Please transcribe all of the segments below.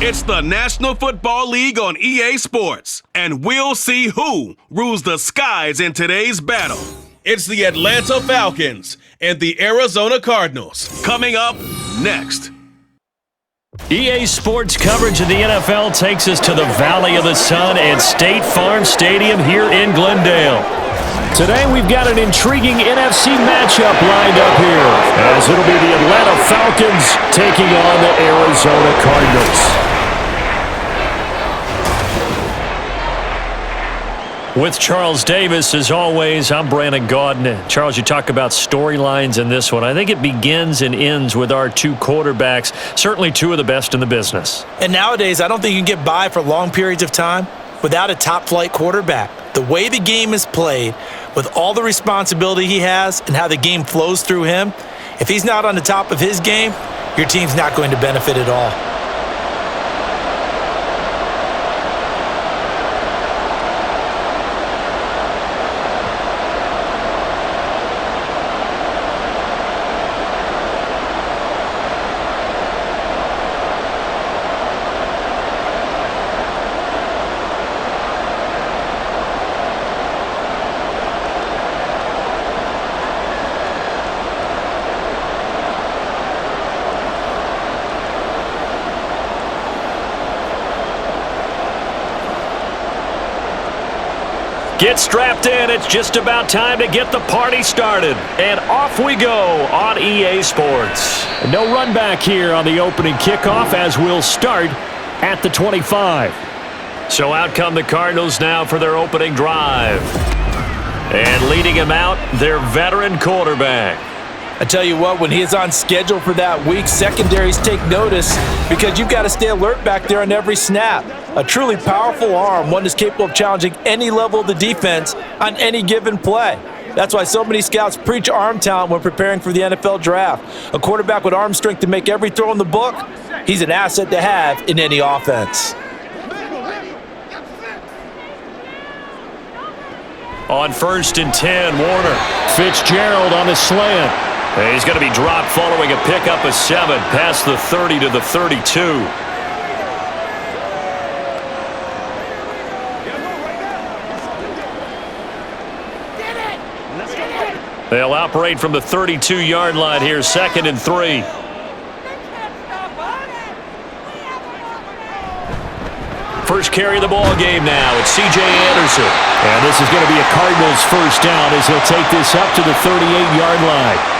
It's the National Football League on EA Sports, and we'll see who rules the skies in today's battle. It's the Atlanta Falcons and the Arizona Cardinals. Coming up next. EA Sports coverage of the NFL takes us to the Valley of the Sun at State Farm Stadium here in Glendale. Today we've got an intriguing NFC matchup lined up here, as it'll be the Atlanta Falcons taking on the Arizona Cardinals. With Charles Davis, as always, I'm Brandon Gaudin. Charles, you talk about storylines in this one. I think it begins and ends with our two quarterbacks, certainly two of the best in the business. And nowadays, I don't think you can get by for long periods of time without a top-flight quarterback. The way the game is played, with all the responsibility he has and how the game flows through him, if he's not on the top of his game, your team's not going to benefit at all. Get strapped in. It's just about time to get the party started. And off we go on EA Sports. No run back here on the opening kickoff, as we'll start at the 25. So out come the Cardinals now for their opening drive. And leading him out, their veteran quarterback. I tell you what, when he is on schedule for that week, secondaries take notice because you've got to stay alert back there on every snap. A truly powerful arm, one that's capable of challenging any level of the defense on any given play. That's why so many scouts preach arm talent when preparing for the NFL draft. A quarterback with arm strength to make every throw in the book, he's an asset to have in any offense. On 1st and 10, Warner. Fitzgerald on the slant. He's going to be dropped following a pickup of 7 past the 30 to the 32. They'll operate from the 32-yard line here, 2nd and 3. First carry of the ball game now. It's C.J. Anderson. And this is going to be a Cardinals first down as he'll take this up to the 38-yard line.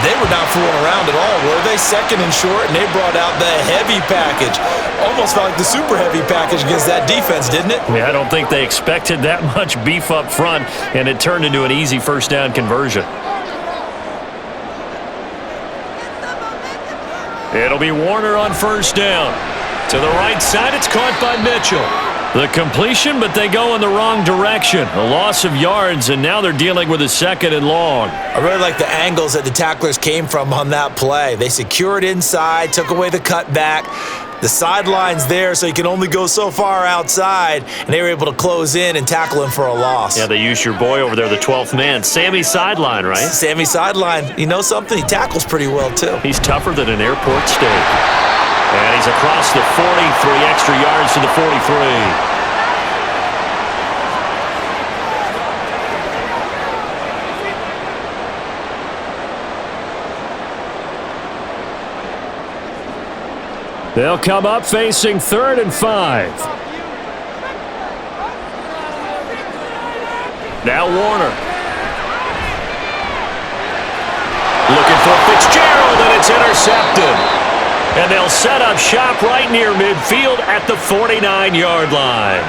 They were not fooling around at all, were they? 2nd and short, and they brought out the heavy package. Almost felt like the super heavy package against that defense, didn't it? Yeah, I don't think they expected that much beef up front, and it turned into an easy first down conversion. It'll be Warner on first down. To the right side, it's caught by Mitchell. The completion, but they go in the wrong direction. A loss of yards, and now they're dealing with a 2nd and long. I really like the angles that the tacklers came from on that play. They secured inside, took away the cutback. The sideline's there, so you can only go so far outside, and they were able to close in and tackle him for a loss. Yeah, they used your boy over there, the 12th man. Sammy Sideline, right? Sammy Sideline. You know something? He tackles pretty well, too. He's tougher than an airport steak. And he's across the 40, 3 extra yards to the 43. They'll come up facing 3rd and 5. Now Warner. Looking for Fitzgerald, and it's intercepted. And they'll set up shop right near midfield at the 49-yard line.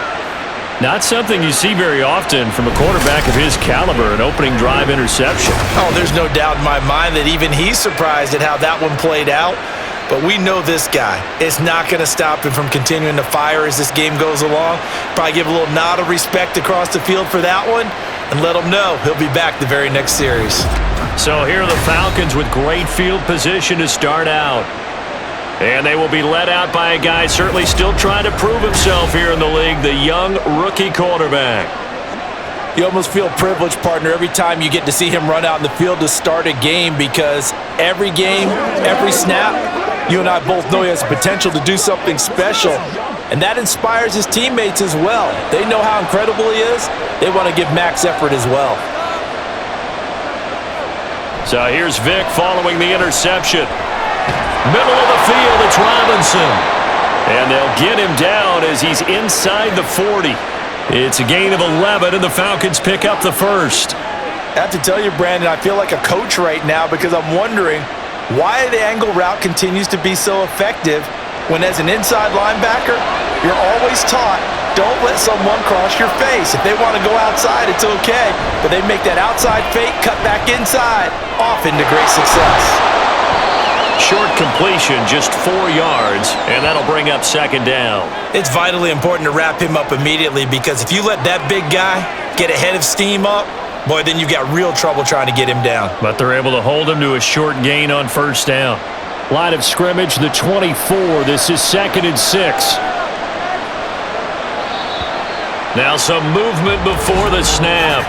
Not something you see very often from a quarterback of his caliber, an opening drive interception. Oh, there's no doubt in my mind that even he's surprised at how that one played out. But we know this guy. It's not going to stop him from continuing to fire as this game goes along. Probably give a little nod of respect across the field for that one and let him know he'll be back the very next series. So here are the Falcons with great field position to start out. And they will be led out by a guy certainly still trying to prove himself here in the league, the young rookie quarterback. You almost feel privileged, partner, every time you get to see him run out in the field to start a game, because every game, every snap, You and I both know he has the potential to do something special, and that inspires his teammates as well. They know how incredible he is. They want to give max effort as well. So here's Vic following the interception. Middle of the field, it's Robinson. And they'll get him down as he's inside the 40. It's a gain of 11, and the Falcons pick up the first. I have to tell you, Brandon, I feel like a coach right now because I'm wondering why the angle route continues to be so effective when, as an inside linebacker, you're always taught, don't let someone cross your face. If they want to go outside, it's okay. But they make that outside fake, cut back inside, often to great success. Short completion, just 4 yards, and that'll bring up second down. It's vitally important to wrap him up immediately because if you let that big guy get a head of steam up, boy, then you've got real trouble trying to get him down. But they're able to hold him to a short gain on first down. Line of scrimmage, the 24. This is 2nd and 6. Now some movement before the snap.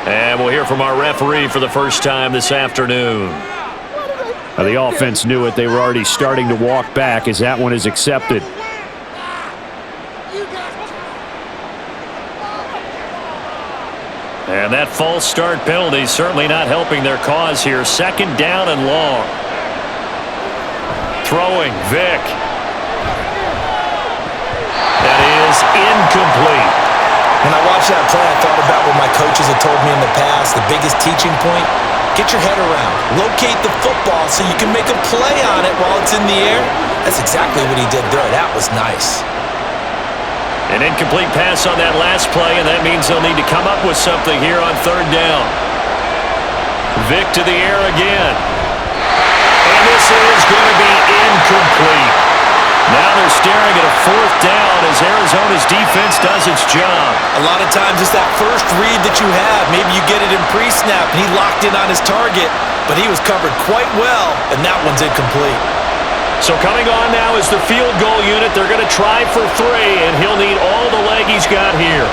And we'll hear from our referee for the first time this afternoon. The offense knew it. They were already starting to walk back as that one is accepted. And that false start penalty certainly not helping their cause here. 2nd down and long. Throwing, Vic. That is incomplete. When I watched that play, I thought about what my coaches had told me in the past. The biggest teaching point, get your head around. Locate the football so you can make a play on it while it's in the air. That's exactly what he did there. That was nice. An incomplete pass on that last play, and that means they'll need to come up with something here on 3rd down. Vic to the air again. And this is going to be incomplete. Now they're staring at a 4th down as Arizona's defense does its job. A lot of times it's that first read that you have. Maybe you get it in pre-snap, and he locked in on his target, but he was covered quite well, and that one's incomplete. So coming on now is the field goal unit. They're going to try for 3, and he'll need all the leg he's got here.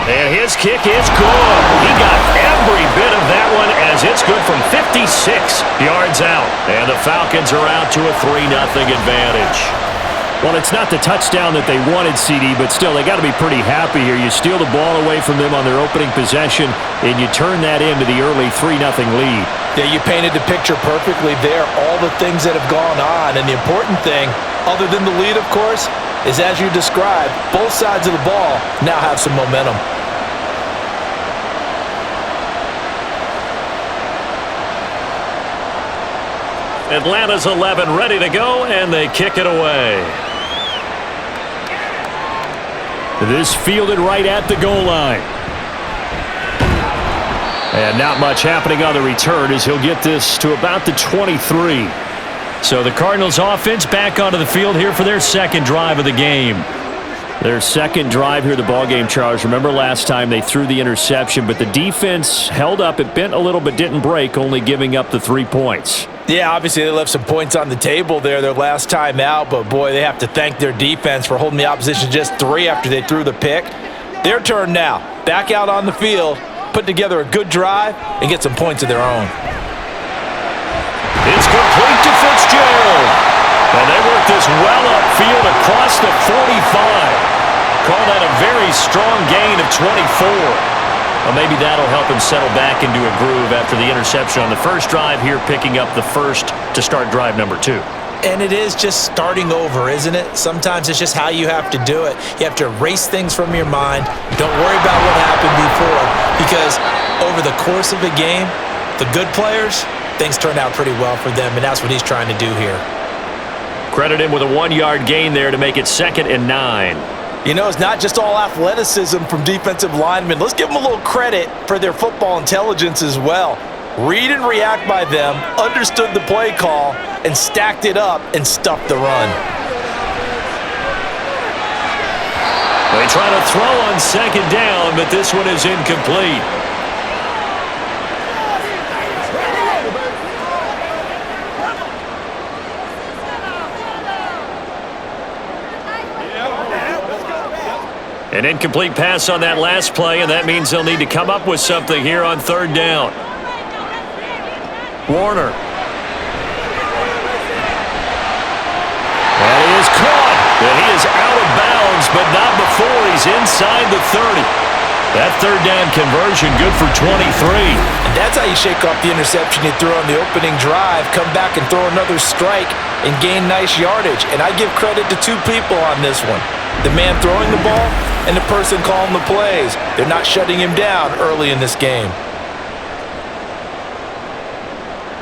And his kick is good. He got every bit of that one as it's good from 56 yards out. And the Falcons are out to a 3-0 advantage. Well, it's not the touchdown that they wanted, CD, but still, they got to be pretty happy here. You steal the ball away from them on their opening possession, and you turn that into the early 3-0 lead. Yeah, you painted the picture perfectly there, all the things that have gone on. And the important thing, other than the lead, of course, is as you described, both sides of the ball now have some momentum. Atlanta's 11 ready to go, and they kick it away. This fielded right at the goal line. And not much happening on the return as he'll get this to about the 23. So the Cardinals offense back onto the field here for their 2nd drive of the game. Their 2nd drive here of the ballgame, Charles. Remember last time they threw the interception, but the defense held up. It bent a little but didn't break, only giving up the 3 points. Yeah, obviously they left some points on the table there their last time out, but boy, they have to thank their defense for holding the opposition just 3 after they threw the pick. Their turn now. Back out on the field, put together a good drive, and get some points of their own. It's complete to Fitzgerald. And they work this well upfield across the 45. Call that a very strong gain of 24. Well, maybe that'll help him settle back into a groove after the interception on the first drive here, picking up the first to start drive number 2. And it is just starting over, isn't it? Sometimes it's just how you have to do it. You have to erase things from your mind. Don't worry about what happened before, because over the course of a game, the good players, things turn out pretty well for them, and that's what he's trying to do here. Credit him with a 1-yard gain there to make it 2nd and 9. You know, it's not just all athleticism from defensive linemen. Let's give them a little credit for their football intelligence as well. Read and react by them, understood the play call, and stacked it up and stuffed the run. They try to throw on 2nd down, but this one is incomplete. An incomplete pass on that last play, and that means they'll need to come up with something here on 3rd down. Warner. but not before he's inside the 30. That third down conversion good for 23. And that's how you shake off the interception you threw on the opening drive, come back and throw another strike and gain nice yardage. And I give credit to two people on this one. The man throwing the ball and the person calling the plays. They're not shutting him down early in this game.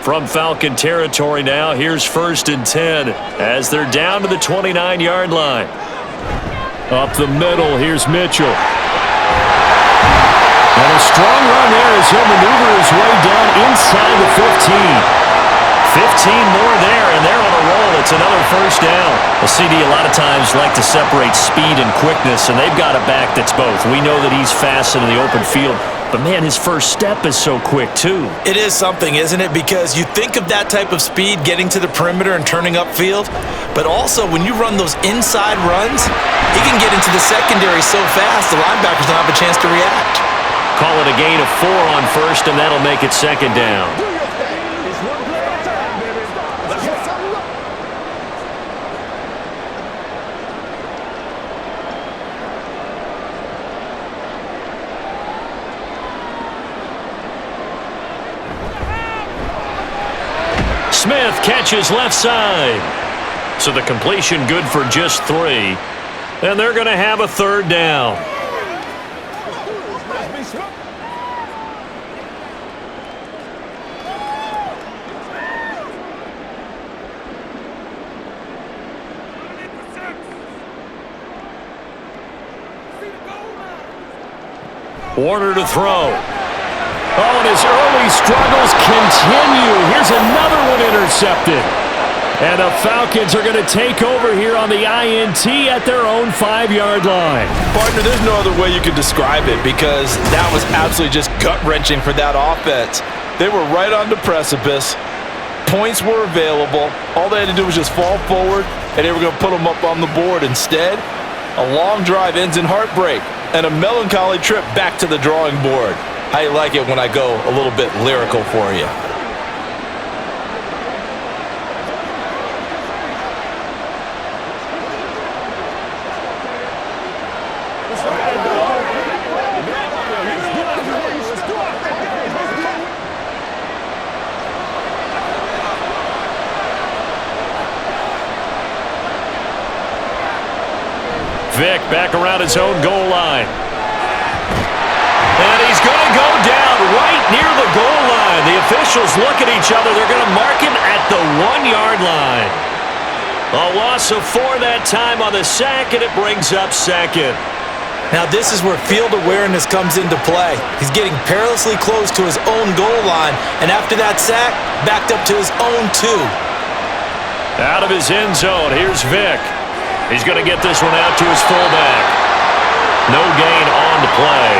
From Falcon territory now, here's 1st and 10 as they're down to the 29-yard line. Up the middle, here's Mitchell. And a strong run there as he'll maneuver his way down inside the 15. 15 more there, and they're on a roll. It's another first down. The CD a lot of times like to separate speed and quickness, and they've got a back that's both. We know that he's fast in the open field, but, man, his first step is so quick, too. It is something, isn't it? Because you think of that type of speed getting to the perimeter and turning upfield, but also when you run those inside runs, he can get into the secondary so fast the linebackers don't have a chance to react. Call it a gain of 4 on first, and that'll make it 2nd down. Smith catches left side. So the completion good for just 3. And they're going to have a 3rd down. Warner to throw. Oh, and his early struggles continue. Here's another one intercepted. And the Falcons are going to take over here on the INT at their own 5-yard line. Partner, there's no other way you could describe it because that was absolutely just gut-wrenching for that offense. They were right on the precipice. Points were available. All they had to do was just fall forward, and they were going to put them up on the board. Instead, a long drive ends in heartbreak and a melancholy trip back to the drawing board. How you like it when I go a little bit lyrical for you? Vick back around his own goal line. And he's going to go down right near the goal line. The officials look at each other. They're going to mark him at the 1-yard line. A loss of 4 that time on the sack, and it brings up 2nd. Now this is where field awareness comes into play. He's getting perilously close to his own goal line, and after that sack, backed up to his own 2. Out of his end zone, here's Vick. He's going to get this one out to his fullback. No gain on the play.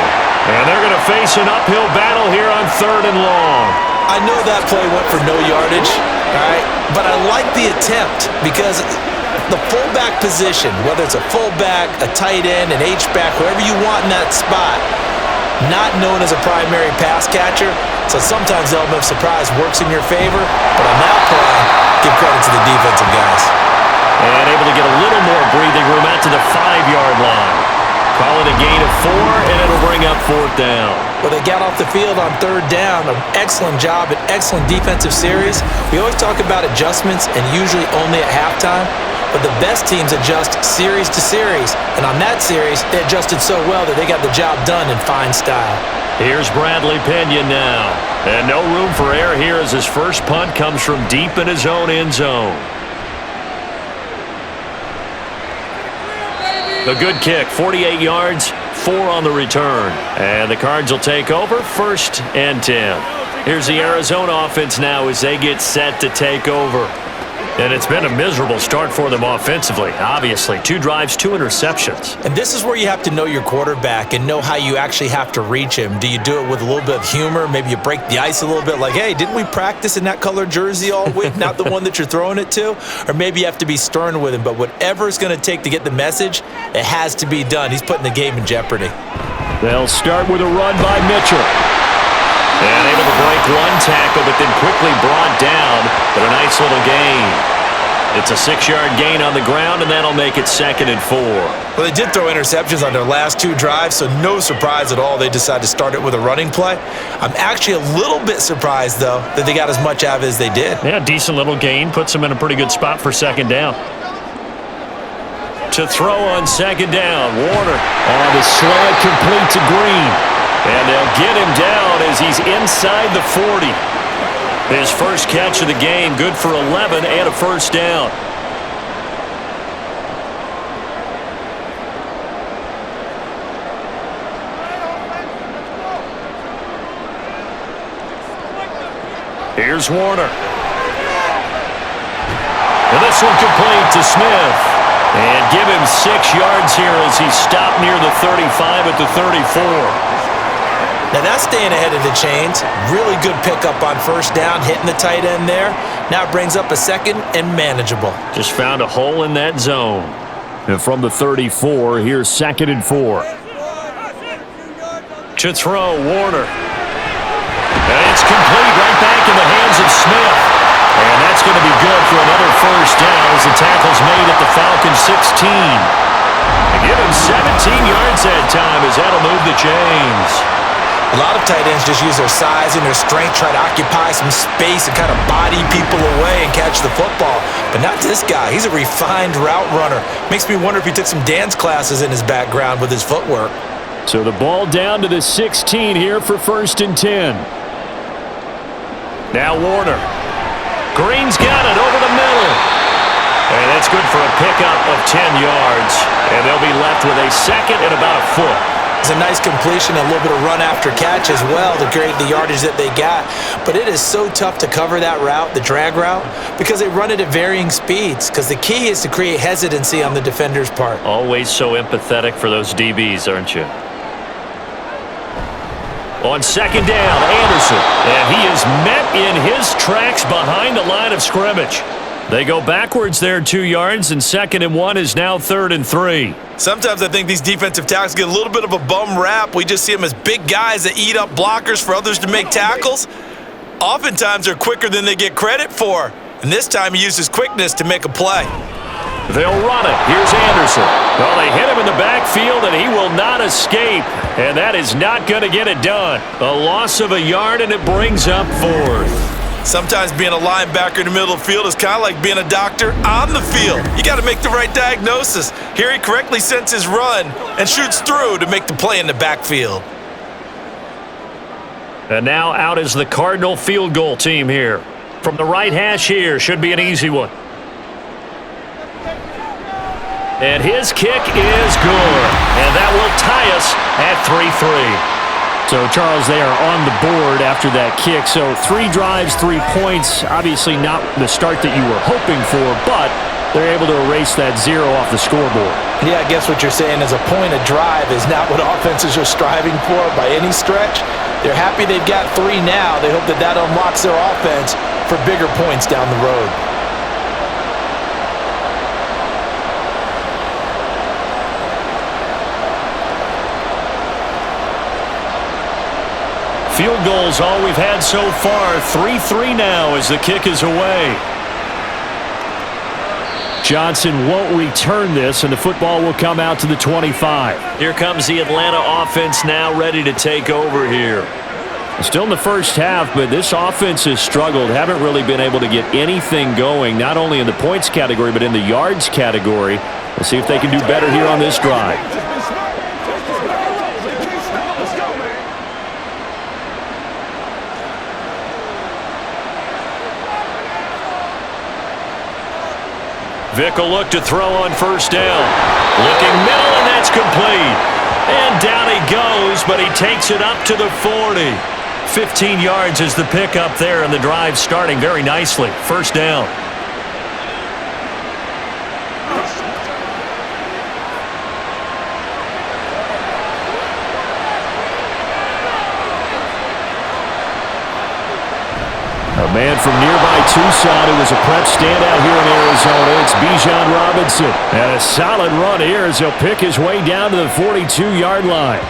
And they're going to face an uphill battle here on 3rd and long. I know that play went for no yardage, all right? But I like the attempt because the fullback position, whether it's a fullback, a tight end, an H-back, whoever you want in that spot, not known as a primary pass catcher, so sometimes the element of surprise works in your favor. But on that play, give credit to the defensive guys. And able to get a little more breathing room out to the 5-yard line. Call it a gain of 4, and it'll bring up 4th down. Well, they got off the field on 3rd down. An excellent job, an excellent defensive series. We always talk about adjustments, and usually only at halftime. But the best teams adjust series to series. And on that series, they adjusted so well that they got the job done in fine style. Here's Bradley Pena now. And no room for error here as his first punt comes from deep in his own end zone. A good kick, 48 yards, 4 on the return. And the Cards will take over, 1st and 10. Here's the Arizona offense now as they get set to take over. And it's been a miserable start for them offensively, obviously. 2 drives, 2 interceptions. And this is where you have to know your quarterback and know how you actually have to reach him. Do you do it with a little bit of humor? Maybe you break the ice a little bit like, hey, didn't we practice in that colored jersey all week, not the one that you're throwing it to? Or maybe you have to be stern with him. But whatever it's going to take to get the message, it has to be done. He's putting the game in jeopardy. They'll start with a run by Mitchell. And able to break one tackle, but then quickly brought down. But a nice little gain. It's a 6-yard gain on the ground, and that'll make it 2nd and 4. Well, they did throw interceptions on their last 2 drives, so no surprise at all they decided to start it with a running play. I'm actually a little bit surprised, though, that they got as much out of it as they did. Yeah, decent little gain. Puts them in a pretty good spot for 2nd down. To throw on 2nd down, Warner on the slant, complete to Green. And they'll get him down as he's inside the 40. His first catch of the game, good for 11 and a first down. Here's Warner. And this one complete to Smith. And give him 6 yards here as he's stopped near the 35 at the 34. Now that's staying ahead of the chains. Really good pickup on first down, hitting the tight end there. Now it brings up a 2nd and manageable. Just found a hole in that zone. And from the 34, here's 2nd and 4. To throw, Warner. And it's complete right back in the hands of Smith. And that's going to be good for another first down as the tackle's made at the Falcons 16. And give him 17 yards that time as that'll move the chains. A lot of tight ends just use their size and their strength, try to occupy some space and kind of body people away and catch the football. But not this guy. He's a refined route runner. Makes me wonder if he took some dance classes in his background with his footwork. So the ball down to the 16 here for 1st and 10. Now Warner. Green's got it over the middle. And that's good for a pickup of 10 yards. And they'll be left with a 2nd and about a foot. It's a nice completion, a little bit of run after catch as well to create the yardage that they got. But it is so tough to cover that route, the drag route, because they run it at varying speeds. Because the key is to create hesitancy on the defender's part. Always so empathetic for those DBs, aren't you? On 2nd down, Anderson. And he is met in his tracks behind the line of scrimmage. They go backwards there 2 yards, and 2nd and 1 is now 3rd and 3. Sometimes I think these defensive tackles get a little bit of a bum rap. We just see them as big guys that eat up blockers for others to make tackles. Oftentimes they're quicker than they get credit for. And this time he uses quickness to make a play. They'll run it. Here's Anderson. Well, they hit him in the backfield, and he will not escape. And that is not going to get it done. A loss of a yard, and it brings up 4th. Sometimes being a linebacker in the middle of the field is kind of like being a doctor on the field. You got to make the right diagnosis. Here he correctly sends his run and shoots through to make the play in the backfield. And now out is the Cardinal field goal team here. From the right hash here, should be an easy one. And his kick is good. And that will tie us at 3-3. So, Charles, they are on the board after that kick. So 3 drives, 3 points. Obviously not the start that you were hoping for, but they're able to erase that 0 off the scoreboard. Yeah, I guess what you're saying is a point of drive is not what offenses are striving for by any stretch. They're happy they've got 3 now. They hope that that unlocks their offense for bigger points down the road. Field goals all we've had so far. 3-3 now as the kick is away. Johnson won't return this, and the football will come out to the 25. Here comes the Atlanta offense now ready to take over here. Still in the first half, but this offense has struggled. Haven't really been able to get anything going, not only in the points category, but in the yards category. We'll see if they can do better here on this drive. Vick will look to throw on first down. Looking middle, and that's complete. And down he goes, but he takes it up to the 40. 15 yards is the pickup there, and the drive starting very nicely. First down. A man from nearby Tucson who was a prep standout here in Arizona. It's Bijan Robinson. And a solid run here as he'll pick his way down to the 42-yard line.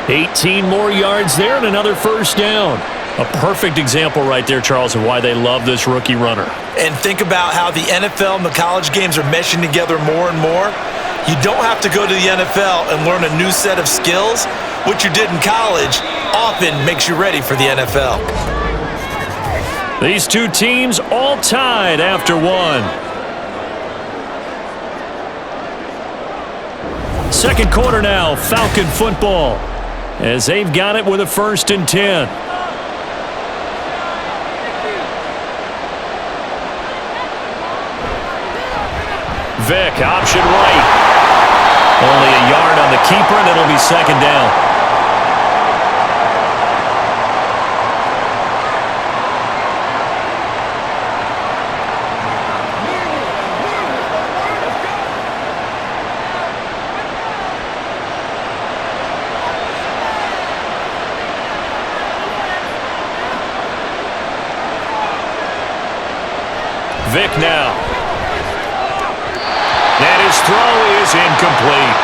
18 more yards there and another first down. A perfect example right there, Charles, of why they love this rookie runner. And think about how the NFL and the college games are meshing together more and more. You don't have to go to the NFL and learn a new set of skills. What you did in college often makes you ready for the NFL. These two teams all tied after one. Second quarter now, Falcon football, as they've got it with a 1st and 10. Vick, option right. Only a yard on the keeper, and it'll be 2nd down. Vick now. And his throw is incomplete.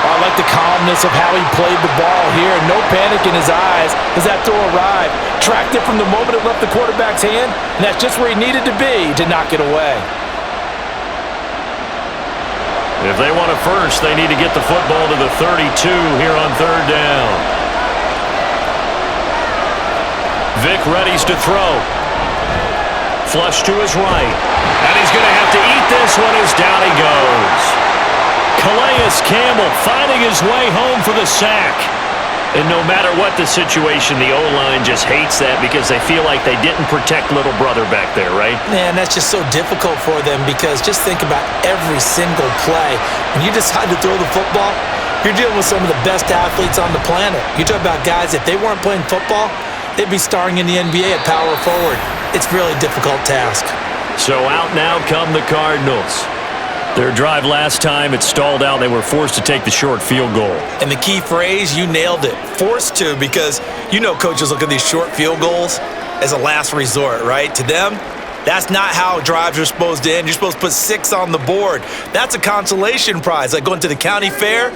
I like the calmness of how he played the ball here. No panic in his eyes as that throw arrived. Tracked it from the moment it left the quarterback's hand, and that's just where he needed to be to knock it away. If they want a first, they need to get the football to the 32 here on 3rd down. Vick readies to throw. Flush to his right. And he's going to have to eat this one as down he goes. Calais Campbell finding his way home for the sack. And no matter what the situation, the O-line just hates that because they feel like they didn't protect little brother back there, right? Man, that's just so difficult for them because just think about every single play. When you decide to throw the football, you're dealing with some of the best athletes on the planet. You talk about guys, if they weren't playing football, they'd be starring in the NBA at power forward. It's a really difficult task. So out now come the Cardinals. Their drive last time, it stalled out. They were forced to take the short field goal. And the key phrase, you nailed it. Forced to, because you know coaches look at these short field goals as a last resort, right? To them, that's not how drives are supposed to end. You're supposed to put 6 on the board. That's a consolation prize. Like going to the county fair,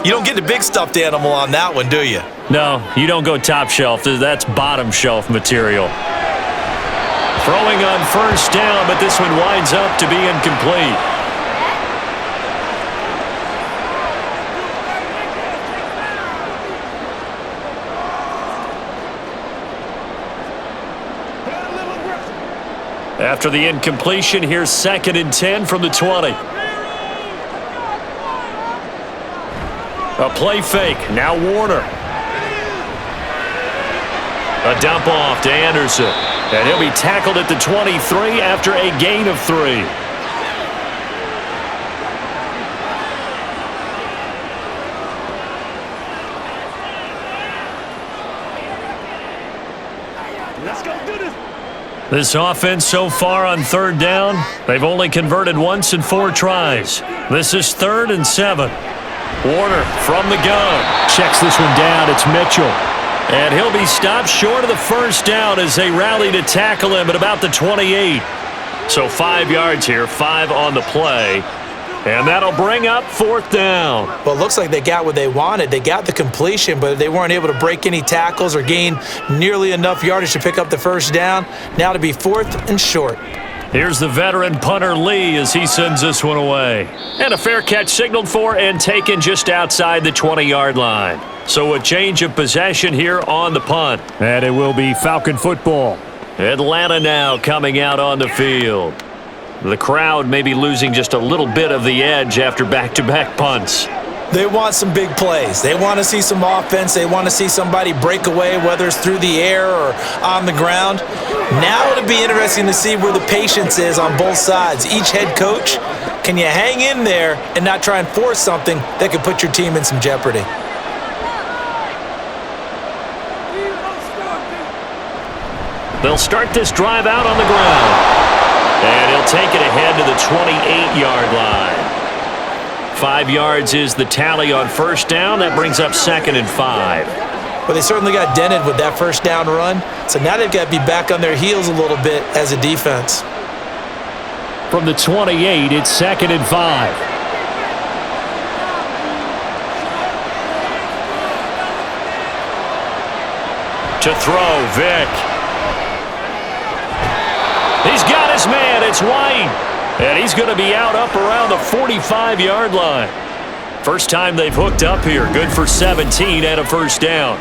you don't get the big stuffed animal on that one, do you? No, you don't go top shelf. That's bottom shelf material. Throwing on 1st down, but this one winds up to be incomplete. After the incompletion, here's 2nd and 10 from the 20. A play fake. Now Warner. A dump off to Anderson. And he'll be tackled at the 23 after a gain of 3. Let's go do this. This offense so far on 3rd down, they've only converted once in 4 tries. This is 3rd and 7. Warner from the gun. Checks this one down. It's Mitchell. And he'll be stopped short of the 1st down as they rally to tackle him at about the 28. So 5 yards here, 5 on the play. And that'll bring up 4th down. Well, it looks like they got what they wanted. They got the completion, but they weren't able to break any tackles or gain nearly enough yardage to pick up the 1st down. Now to be 4th and short. Here's the veteran punter Lee as he sends this one away. And a fair catch signaled for and taken just outside the 20-yard line. So a change of possession here on the punt. And it will be Falcon football. Atlanta now coming out on the field. The crowd may be losing just a little bit of the edge after back-to-back punts. They want some big plays. They want to see some offense. They want to see somebody break away, whether it's through the air or on the ground. Now it'll be interesting to see where the patience is on both sides. Each head coach, can you hang in there and not try and force something that could put your team in some jeopardy? They'll start this drive out on the ground. And he'll take it ahead to the 28-yard line. 5 yards is the tally on 1st down. That brings up 2nd and 5. Well, they certainly got dented with that 1st down run. So now they've got to be back on their heels a little bit as a defense. From the 28, it's 2nd and 5. To throw, Vick. He's got his man. It's White. And he's going to be out up around the 45-yard line. First time they've hooked up here. Good for 17 and a first down.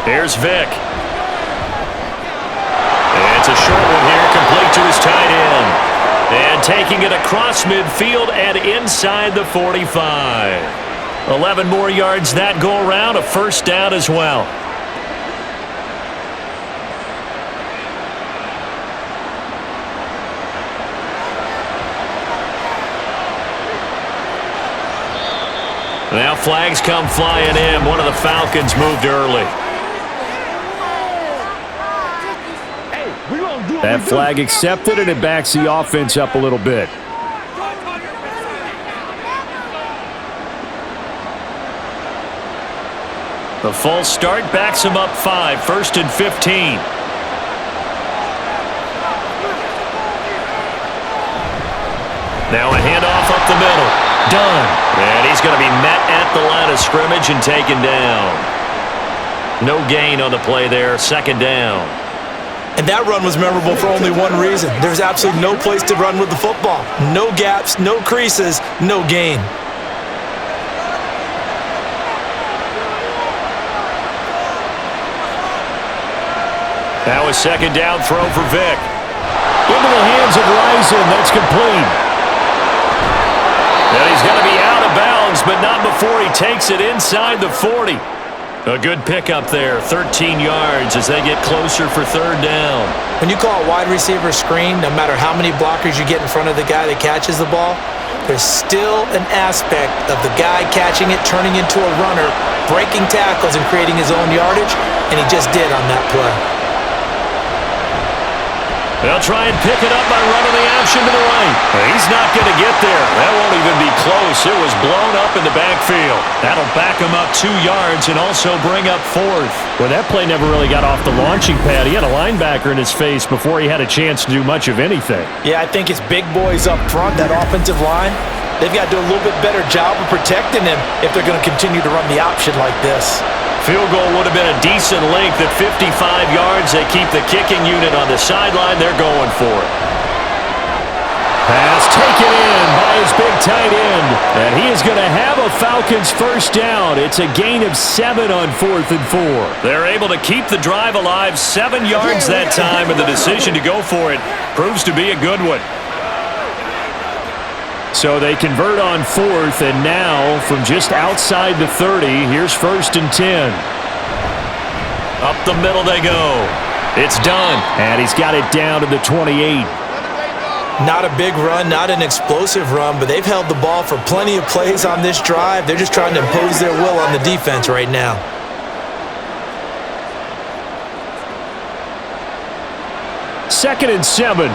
Here's Vick. It's a short one here, complete to his tight end. And taking it across midfield and inside the 45. 11 more yards that go around, a first down as well. Now flags come flying in. One of the Falcons moved early. That flag accepted, and it backs the offense up a little bit. The false start backs him up 5, first and 15. Now a handoff up the middle. Done. And he's going to be met at the line of scrimmage and taken down. No gain on the play there, second down. And that run was memorable for only one reason. There's absolutely no place to run with the football. No gaps, no creases, no gain. Now a second down throw for Vick. Into the hands of Rison. That's complete. And he's going to be out of bounds, but not before he takes it inside the 40. A good pickup there, 13 yards as they get closer for third down. When you call a wide receiver screen, no matter how many blockers you get in front of the guy that catches the ball, there's still an aspect of the guy catching it, turning into a runner, breaking tackles and creating his own yardage, and he just did on that play. They'll try and pick it up by running the option to the right. He's not going to get there. That won't even be close. It was blown up in the backfield. That'll back him up 2 yards and also bring up fourth. Well, that play never really got off the launching pad. He had a linebacker in his face before he had a chance to do much of anything. Yeah, I think it's big boys up front, that offensive line. They've got to do a little bit better job of protecting him if they're going to continue to run the option like this. Field goal would have been a decent length at 55 yards. They keep the kicking unit on the sideline. They're going for it. Pass taken in by his big tight end. And he is going to have a Falcons first down. It's a gain of 7 on 4th and 4. They're able to keep the drive alive, 7 yards that time, and the decision to go for it proves to be a good one. So they convert on 4th, and now from just outside the 30, here's 1st and 10. Up the middle they go. It's done. And he's got it down to the 28. Not a big run, not an explosive run, but they've held the ball for plenty of plays on this drive. They're just trying to impose their will on the defense right now. Second and 7.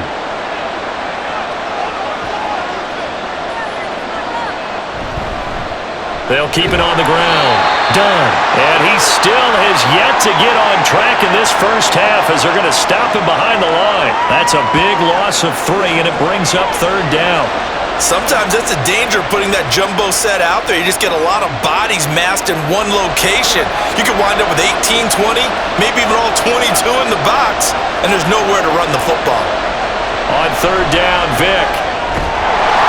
They'll keep it on the ground. Done. And he still has yet to get on track in this first half as they're going to stop him behind the line. That's a big loss of 3, and it brings up third down. Sometimes that's the danger of putting that jumbo set out there. You just get a lot of bodies massed in one location. You could wind up with 18, 20, maybe even all 22 in the box, and there's nowhere to run the football. On third down, Vick.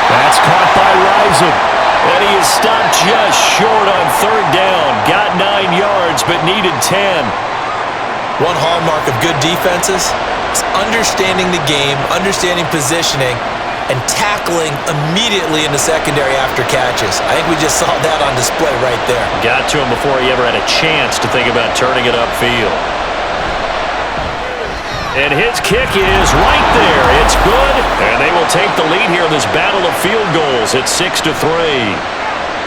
That's caught by Rison. And he is stopped just short on third down. Got 9 yards, but needed 10. One hallmark of good defenses is understanding the game, understanding positioning, and tackling immediately in the secondary after catches. I think we just saw that on display right there. Got to him before he ever had a chance to think about turning it upfield. And his kick is right there. It's good. And they will take the lead here in this battle of field goals at 6-3.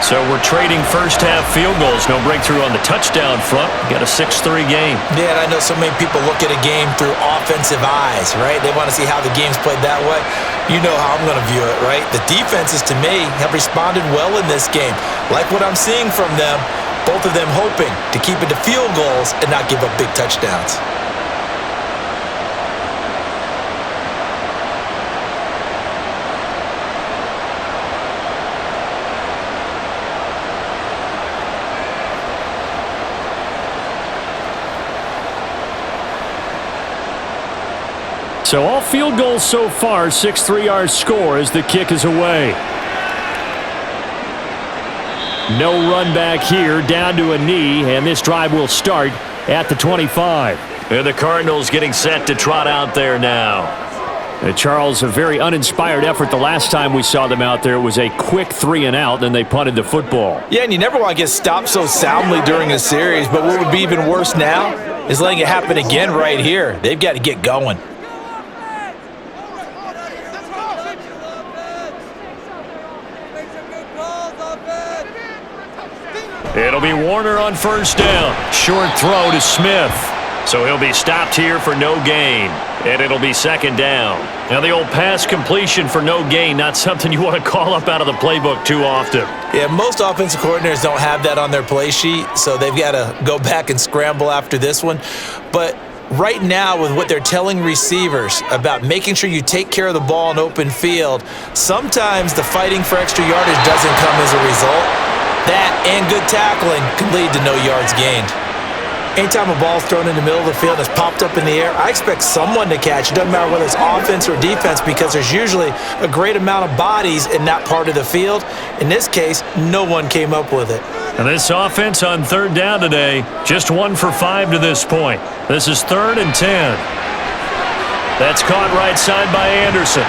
So we're trading first-half field goals. No breakthrough on the touchdown front. Got a 6-3 game. Yeah, and I know so many people look at a game through offensive eyes, right? They want to see how the game's played that way. You know how I'm going to view it, right? The defenses, to me, have responded well in this game. Like what I'm seeing from them, both of them hoping to keep it to field goals and not give up big touchdowns. So all field goals so far, 6-3 our score as the kick is away. No run back here, down to a knee, and this drive will start at the 25. And the Cardinals getting set to trot out there now. Charles, a very uninspired effort the last time we saw them out there. It was a quick 3 and out, and they punted the football. Yeah, and you never want to get stopped so soundly during a series, but what would be even worse now is letting it happen again right here. They've got to get going. It'll be Warner on first down. Short throw to Smith. So he'll be stopped here for no gain. And it'll be second down. Now the old pass completion for no gain, not something you want to call up out of the playbook too often. Yeah, most offensive coordinators don't have that on their play sheet, so they've got to go back and scramble after this one. But right now, with what they're telling receivers about making sure you take care of the ball in open field, sometimes the fighting for extra yardage doesn't come as a result. That and good tackling can lead to no yards gained. Anytime a ball's thrown in the middle of the field and it's popped up in the air, I expect someone to catch. It doesn't matter whether it's offense or defense because there's usually a great amount of bodies in that part of the field. In this case, no one came up with it. And this offense on third down today, just 1 for 5 to this point. This is 3rd and 10. That's caught right side by Anderson.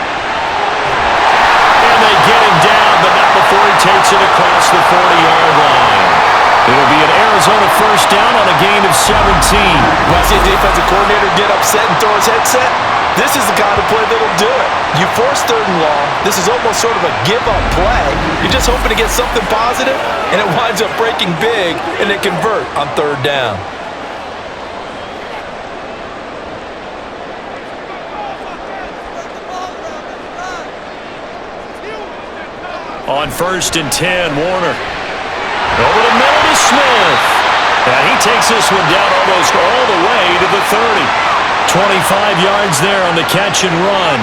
And they get him down, but not before he takes it across the 40-yard line. It'll be an Arizona first down on a gain of 17. When I see a defensive coordinator get upset and throw his headset, this is the kind of play that'll do it. You force 3rd and long. This is almost sort of a give-up play. You're just hoping to get something positive, and it winds up breaking big, and they convert on 3rd down. On 1st and 10, Warner. Over the middle to Smith. And he takes this one down almost all the way to the 30. 25 yards there on the catch and run.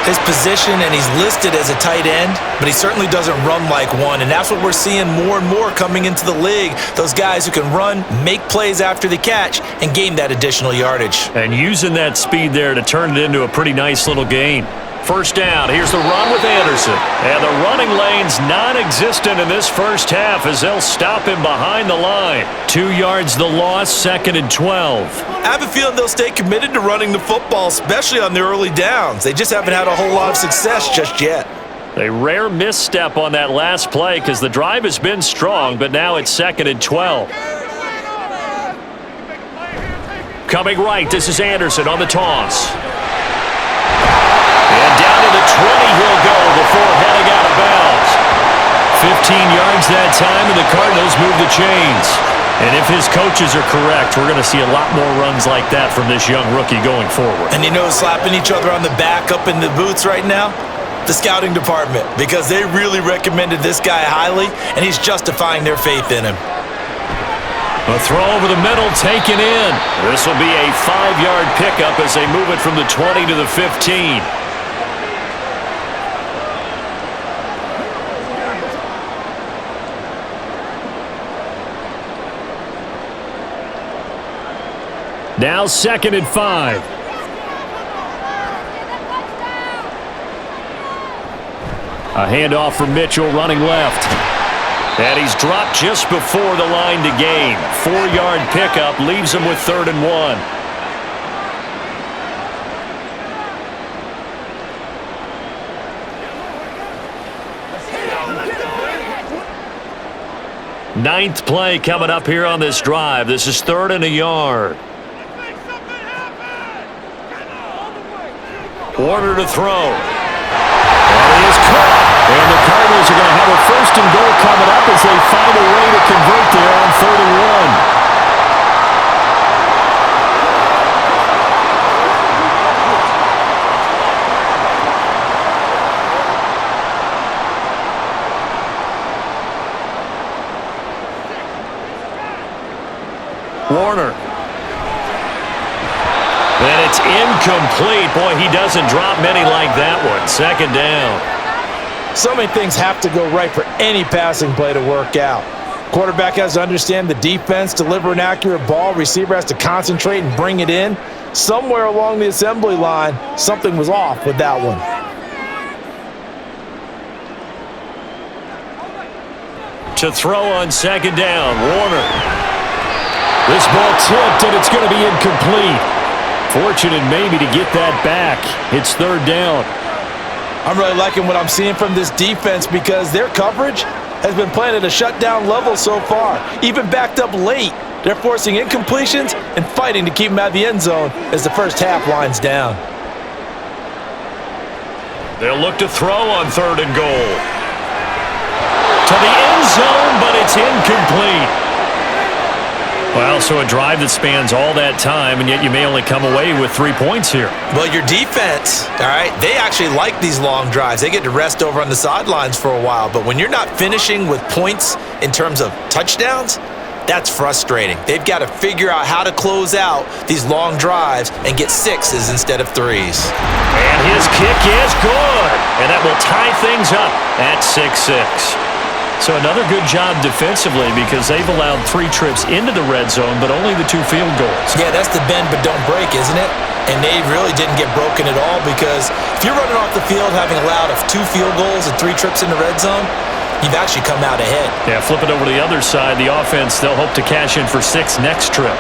His position, and he's listed as a tight end, but he certainly doesn't run like one, and that's what we're seeing more and more coming into the league. Those guys who can run, make plays after the catch, and gain that additional yardage. And using that speed there to turn it into a pretty nice little gain. First down, here's the run with Anderson. And the running lane's non-existent in this first half as they'll stop him behind the line. 2 yards the loss, 2nd and 12. I have a feeling they'll stay committed to running the football, especially on their early downs. They just haven't had a whole lot of success just yet. A rare misstep on that last play because the drive has been strong, but now it's 2nd and 12. Coming right, this is Anderson on the toss. And down to the 20 he'll go before heading out of bounds. 15 yards that time, and the Cardinals move the chains. And if his coaches are correct, we're going to see a lot more runs like that from this young rookie going forward. And you know, slapping each other on the back up in the booths right now? The scouting department, because they really recommended this guy highly, and he's justifying their faith in him. A throw over the middle taken in. This will be a 5-yard pickup as they move it from the 20 to the 15. Now 2nd and 5. A handoff from Mitchell running left. And he's dropped just before the line to gain. 4-yard pickup leaves him with 3rd and 1. Ninth play coming up here on this drive. This is 3rd and a yard. Warner to throw. And he is caught. And the Cardinals are going to have a 1st and goal coming up as they Warner. And it's incomplete. Boy, he doesn't drop many like that one. Second down. So many things have to go right for any passing play to work out. Quarterback has to understand the defense, deliver an accurate ball. Receiver has to concentrate and bring it in. Somewhere along the assembly line, something was off with that one. To throw on second down, Warner. This ball tipped, and it's going to be incomplete. Fortunate maybe to get that back. It's third down. I'm really liking what I'm seeing from this defense because their coverage has been playing at a shutdown level so far. Even backed up late, they're forcing incompletions and fighting to keep them out of the end zone as the first half winds down. They'll look to throw on third and goal. To the end zone, but it's incomplete. Well, so a drive that spans all that time, and yet you may only come away with 3 points here. Well, your defense, all right, they actually like these long drives. They get to rest over on the sidelines for a while. But when you're not finishing with points in terms of touchdowns, that's frustrating. They've got to figure out how to close out these long drives and get sixes instead of threes. And his kick is good. And that will tie things up at 6-6. So another good job defensively because they've allowed 3 trips into the red zone, but only the 2 field goals. Yeah, that's the bend but don't break, isn't it? And they really didn't get broken at all because if you're running off the field having allowed 2 field goals and 3 trips in the red zone, you've actually come out ahead. Yeah, flip it over to the other side. The offense, they'll hope to cash in for 6 next trip.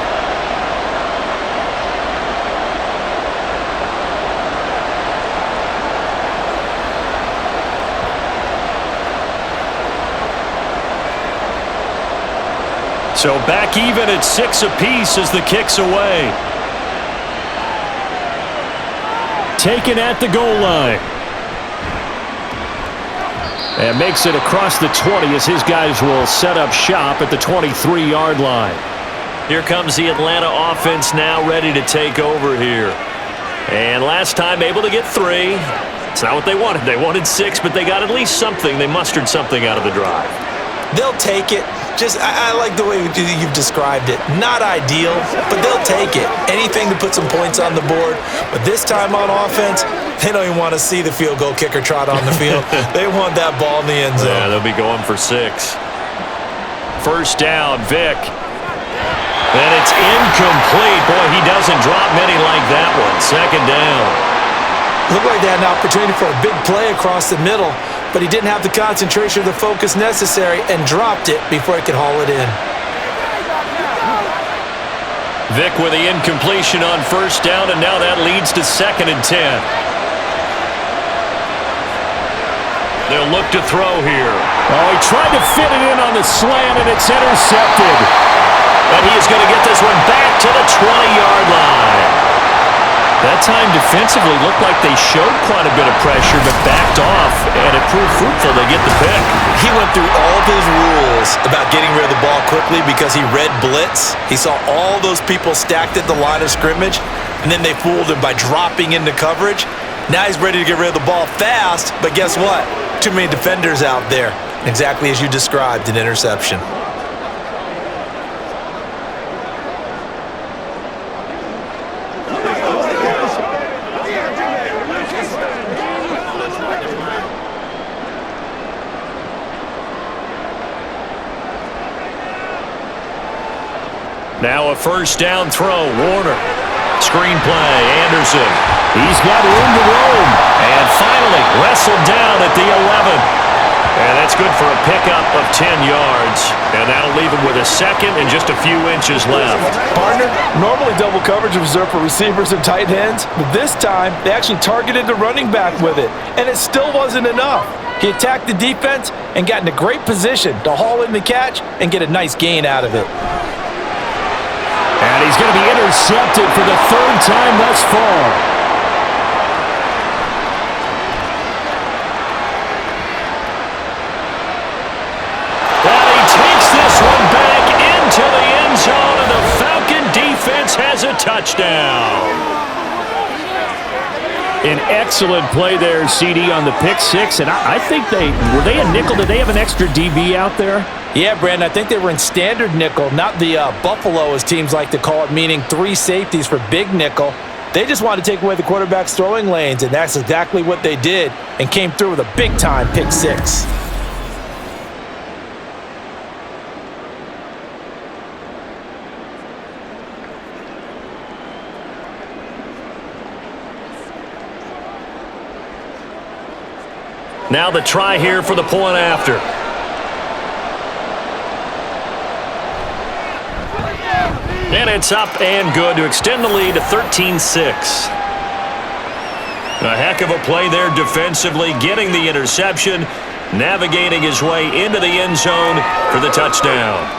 So back even at 6 apiece as the kick's away. Taken at the goal line. And makes it across the 20 as his guys will set up shop at the 23-yard line. Here comes the Atlanta offense now ready to take over here. And last time able to get 3. It's not what they wanted. They wanted 6, but they got at least something. They mustered something out of the drive. They'll take it. I like the way you've described it. Not ideal, but they'll take it. Anything to put some points on the board. But this time on offense, they don't even want to see the field goal kicker trot on the field. They want that ball in the end zone. Yeah, they'll be going for 6. First down, Vic. And it's incomplete. Boy, he doesn't drop many like that one. Second down. Looked like they had an opportunity for a big play across the middle, but he didn't have the concentration or the focus necessary and dropped it before he could haul it in. Vic with the incompletion on first down, and now that leads to 2nd and 10. They'll look to throw here. Oh, he tried to fit it in on the slant, and it's intercepted. And he is going to get this one back to the 20-yard line. That time defensively looked like they showed quite a bit of pressure but backed off, and it proved fruitful. They get the pick. He went through all of his rules about getting rid of the ball quickly because he read blitz. He saw all those people stacked at the line of scrimmage, and then they fooled him by dropping into coverage. Now he's ready to get rid of the ball fast, but guess what? Too many defenders out there. Exactly as you described, an interception. Now a first down throw, Warner. Screen play, Anderson. He's got room to roam. And finally wrestled down at the 11. And that's good for a pickup of 10 yards. And that'll leave him with a second and just a few inches left. Partner, normally double coverage is reserved for receivers and tight ends, but this time they actually targeted the running back with it, and it still wasn't enough. He attacked the defense and got in a great position to haul in the catch and get a nice gain out of it. And he's going to be intercepted for the 3rd time thus far. And he takes this one back into the end zone, and the Falcon defense has a touchdown. An excellent play there, CD, on the pick 6. And I think were they a nickel? Did they have an extra DB out there? Yeah, Brandon, I think they were in standard nickel, not the Buffalo, as teams like to call it, meaning 3 safeties for big nickel. They just wanted to take away the quarterback's throwing lanes, and that's exactly what they did, and came through with a big-time pick 6. Now the try here for the point after. And it's up and good to extend the lead to 13-6. A heck of a play there defensively, getting the interception, navigating his way into the end zone for the touchdown.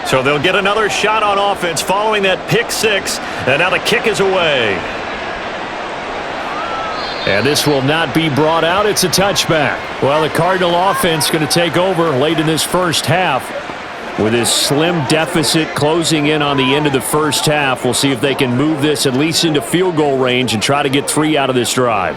So they'll get another shot on offense following that pick 6, and now the kick is away. And this will not be brought out. It's a touchback. Well, the Cardinal offense going to take over late in this first half with this slim deficit closing in on the end of the first half. We'll see if they can move this at least into field goal range and try to get 3 out of this drive.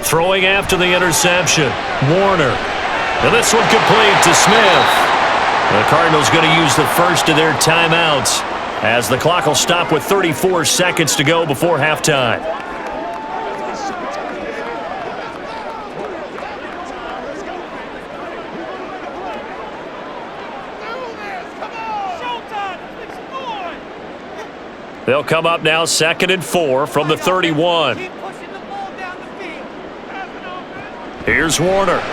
Throwing after the interception, Warner. And this one complete to Smith. The Cardinals going to use the first of their timeouts as the clock will stop with 34 seconds to go before halftime. They'll come up now 2nd and 4 from the 31. Here's Warner.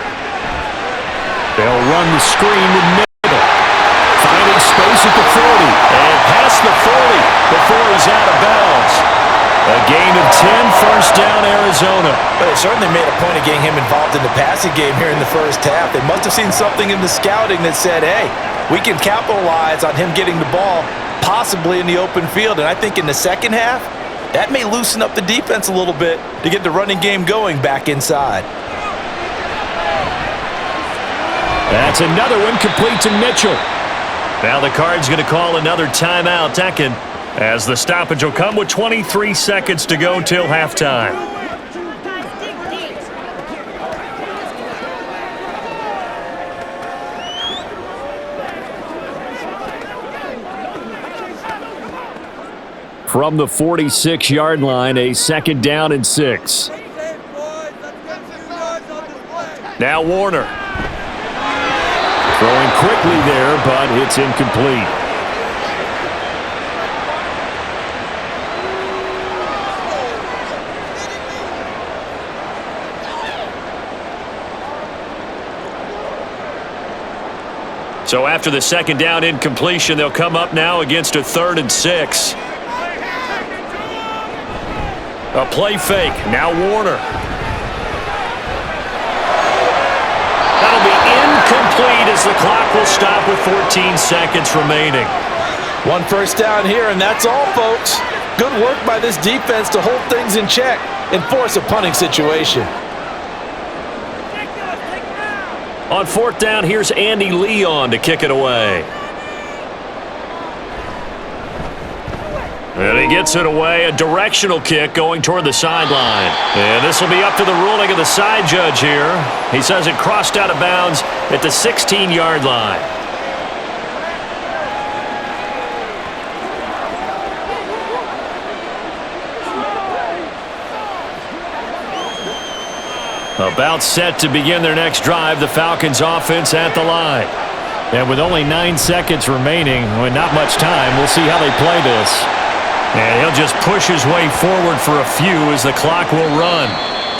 They'll run the screen to middle. Finding space at the 40. And past the 40 before he's out of bounds. A gain of 10, first down, Arizona. Well, they certainly made a point of getting him involved in the passing game here in the first half. They must have seen something in the scouting that said, hey, we can capitalize on him getting the ball, possibly in the open field. And I think in the second half, that may loosen up the defense a little bit to get the running game going back inside. That's another one complete to Mitchell. Now the Cards going to call another timeout, second, as the stoppage will come with 23 seconds to go till halftime. From the 46-yard line, a 2nd down and 6. Now Warner. Throwing quickly there, but it's incomplete. So after the 2nd down incompletion, they'll come up now against a 3rd and 6. A play fake. Now Warner. That'll be incomplete as the clock will stop with 14 seconds remaining. 1 first down here, and that's all, folks. Good work by this defense to hold things in check and force a punting situation. On 4th down, here's Andy Leon to kick it away. And he gets it away, a directional kick going toward the sideline. And this will be up to the ruling of the side judge here. He says it crossed out of bounds at the 16-yard line. About set to begin their next drive, the Falcons offense at the line. And with only 9 seconds remaining, with not much time, we'll see how they play this. And he'll just push his way forward for a few as the clock will run.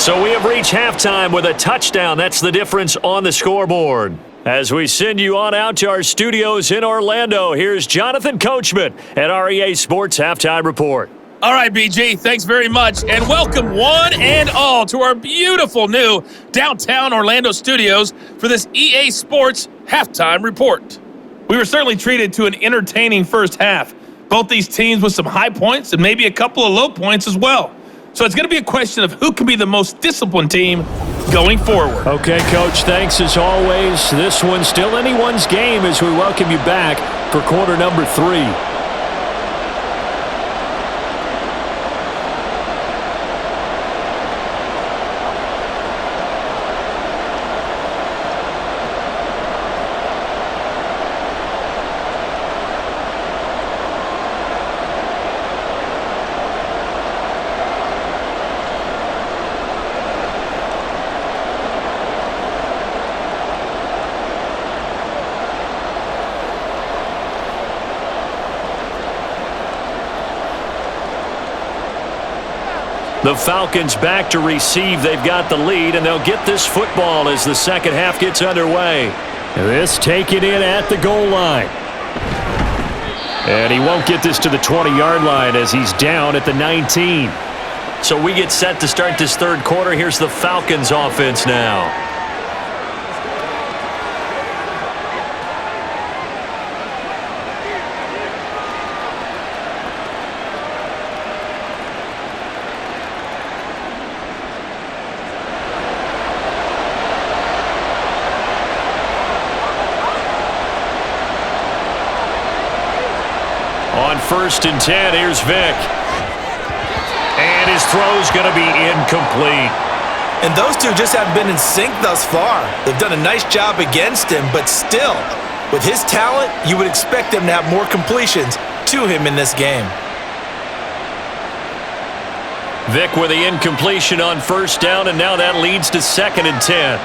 So we have reached halftime with a touchdown. That's the difference on the scoreboard. As we send you on out to our studios in Orlando, here's Jonathan Coachman at our EA Sports Halftime Report. All right, BG, thanks very much, and welcome one and all to our beautiful new downtown Orlando studios for this EA Sports Halftime Report. We were certainly treated to an entertaining first half. Both these teams with some high points and maybe a couple of low points as well. So it's going to be a question of who can be the most disciplined team going forward. Okay, Coach, thanks as always. This one's still anyone's game as we welcome you back for quarter number 3. The Falcons back to receive. They've got the lead, and they'll get this football as the second half gets underway. This taken in at the goal line. And he won't get this to the 20-yard line as he's down at the 19. So we get set to start this third quarter. Here's the Falcons offense now. On 1st and 10, here's Vic. And his throw's going to be incomplete. And those two just haven't been in sync thus far. They've done a nice job against him, but still, with his talent, you would expect him to have more completions to him in this game. Vic with the incompletion on 1st down, and now that leads to 2nd and 10.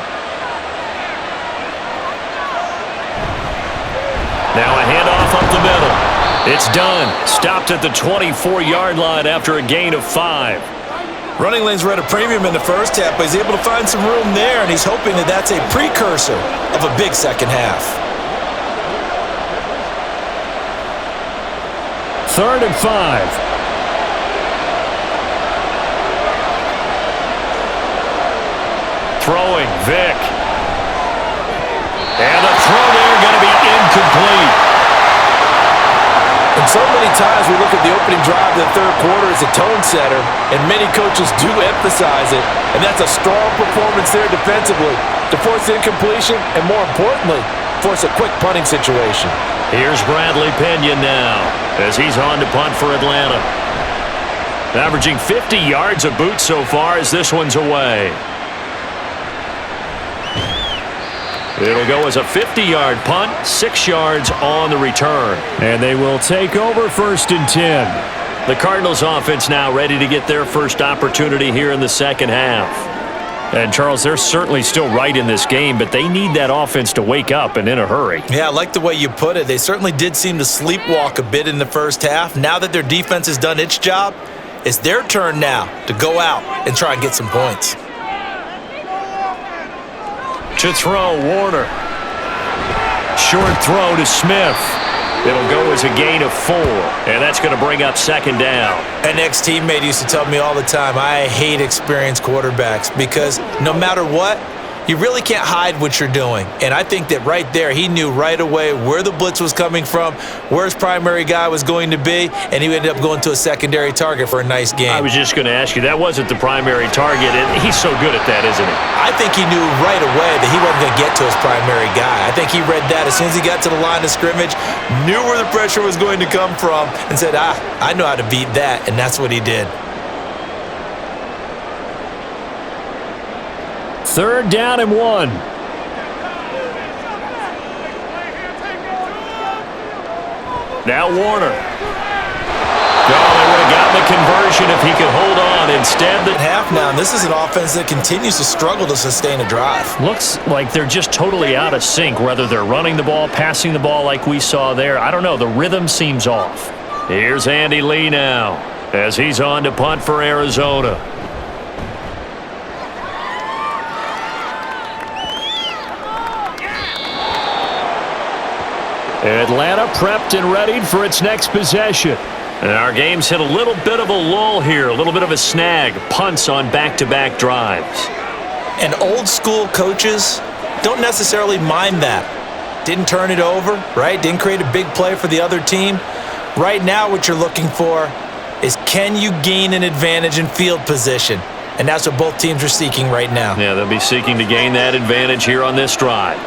Now a handoff up the middle. It's done. Stopped at the 24-yard line after a gain of 5. Running lanes were at a premium in the first half, but he's able to find some room there, and he's hoping that that's a precursor of a big second half. 3rd and 5. Throwing, Vic. And the throw there going to be incomplete. And so many times we look at the opening drive of the third quarter as a tone setter, and many coaches do emphasize it, and that's a strong performance there defensively to force incompletion and, more importantly, force a quick punting situation. Here's Bradley Pinion now as he's on to punt for Atlanta. Averaging 50 yards a boot so far as this one's away. It'll go as a 50-yard punt, 6 yards on the return. And they will take over 1st and 10. The Cardinals offense now ready to get their first opportunity here in the second half. And, Charles, they're certainly still right in this game, but they need that offense to wake up and in a hurry. Yeah, I like the way you put it. They certainly did seem to sleepwalk a bit in the first half. Now that their defense has done its job, it's their turn now to go out and try and get some points. To throw, Warner. Short throw to Smith. It'll go as a gain of 4, and that's going to bring up 2nd down. An ex-teammate used to tell me all the time, I hate experienced quarterbacks because no matter what, you really can't hide what you're doing. And I think that right there, he knew right away where the blitz was coming from, where his primary guy was going to be, and he ended up going to a secondary target for a nice game. I was just going to ask you, that wasn't the primary target, and he's so good at that, isn't he? I think he knew right away that he wasn't going to get to his primary guy. I think he read that as soon as he got to the line of scrimmage, knew where the pressure was going to come from, and said, I know how to beat that, and that's what he did. 3rd down and 1. Now Warner. No, they would have gotten the conversion if he could hold on. Instead, the half now, and this is an offense that continues to struggle to sustain a drive. Looks like they're just totally out of sync, whether they're running the ball, passing the ball like we saw there. I don't know. The rhythm seems off. Here's Andy Lee now as he's on to punt for Arizona. Atlanta prepped and readied for its next possession. And our game's hit a little bit of a lull here, a little bit of a snag. Punts on back-to-back drives. And old school coaches don't necessarily mind that. Didn't turn it over, right? Didn't create a big play for the other team. Right now what you're looking for is, can you gain an advantage in field position? And that's what both teams are seeking right now. Yeah, they'll be seeking to gain that advantage here on this drive.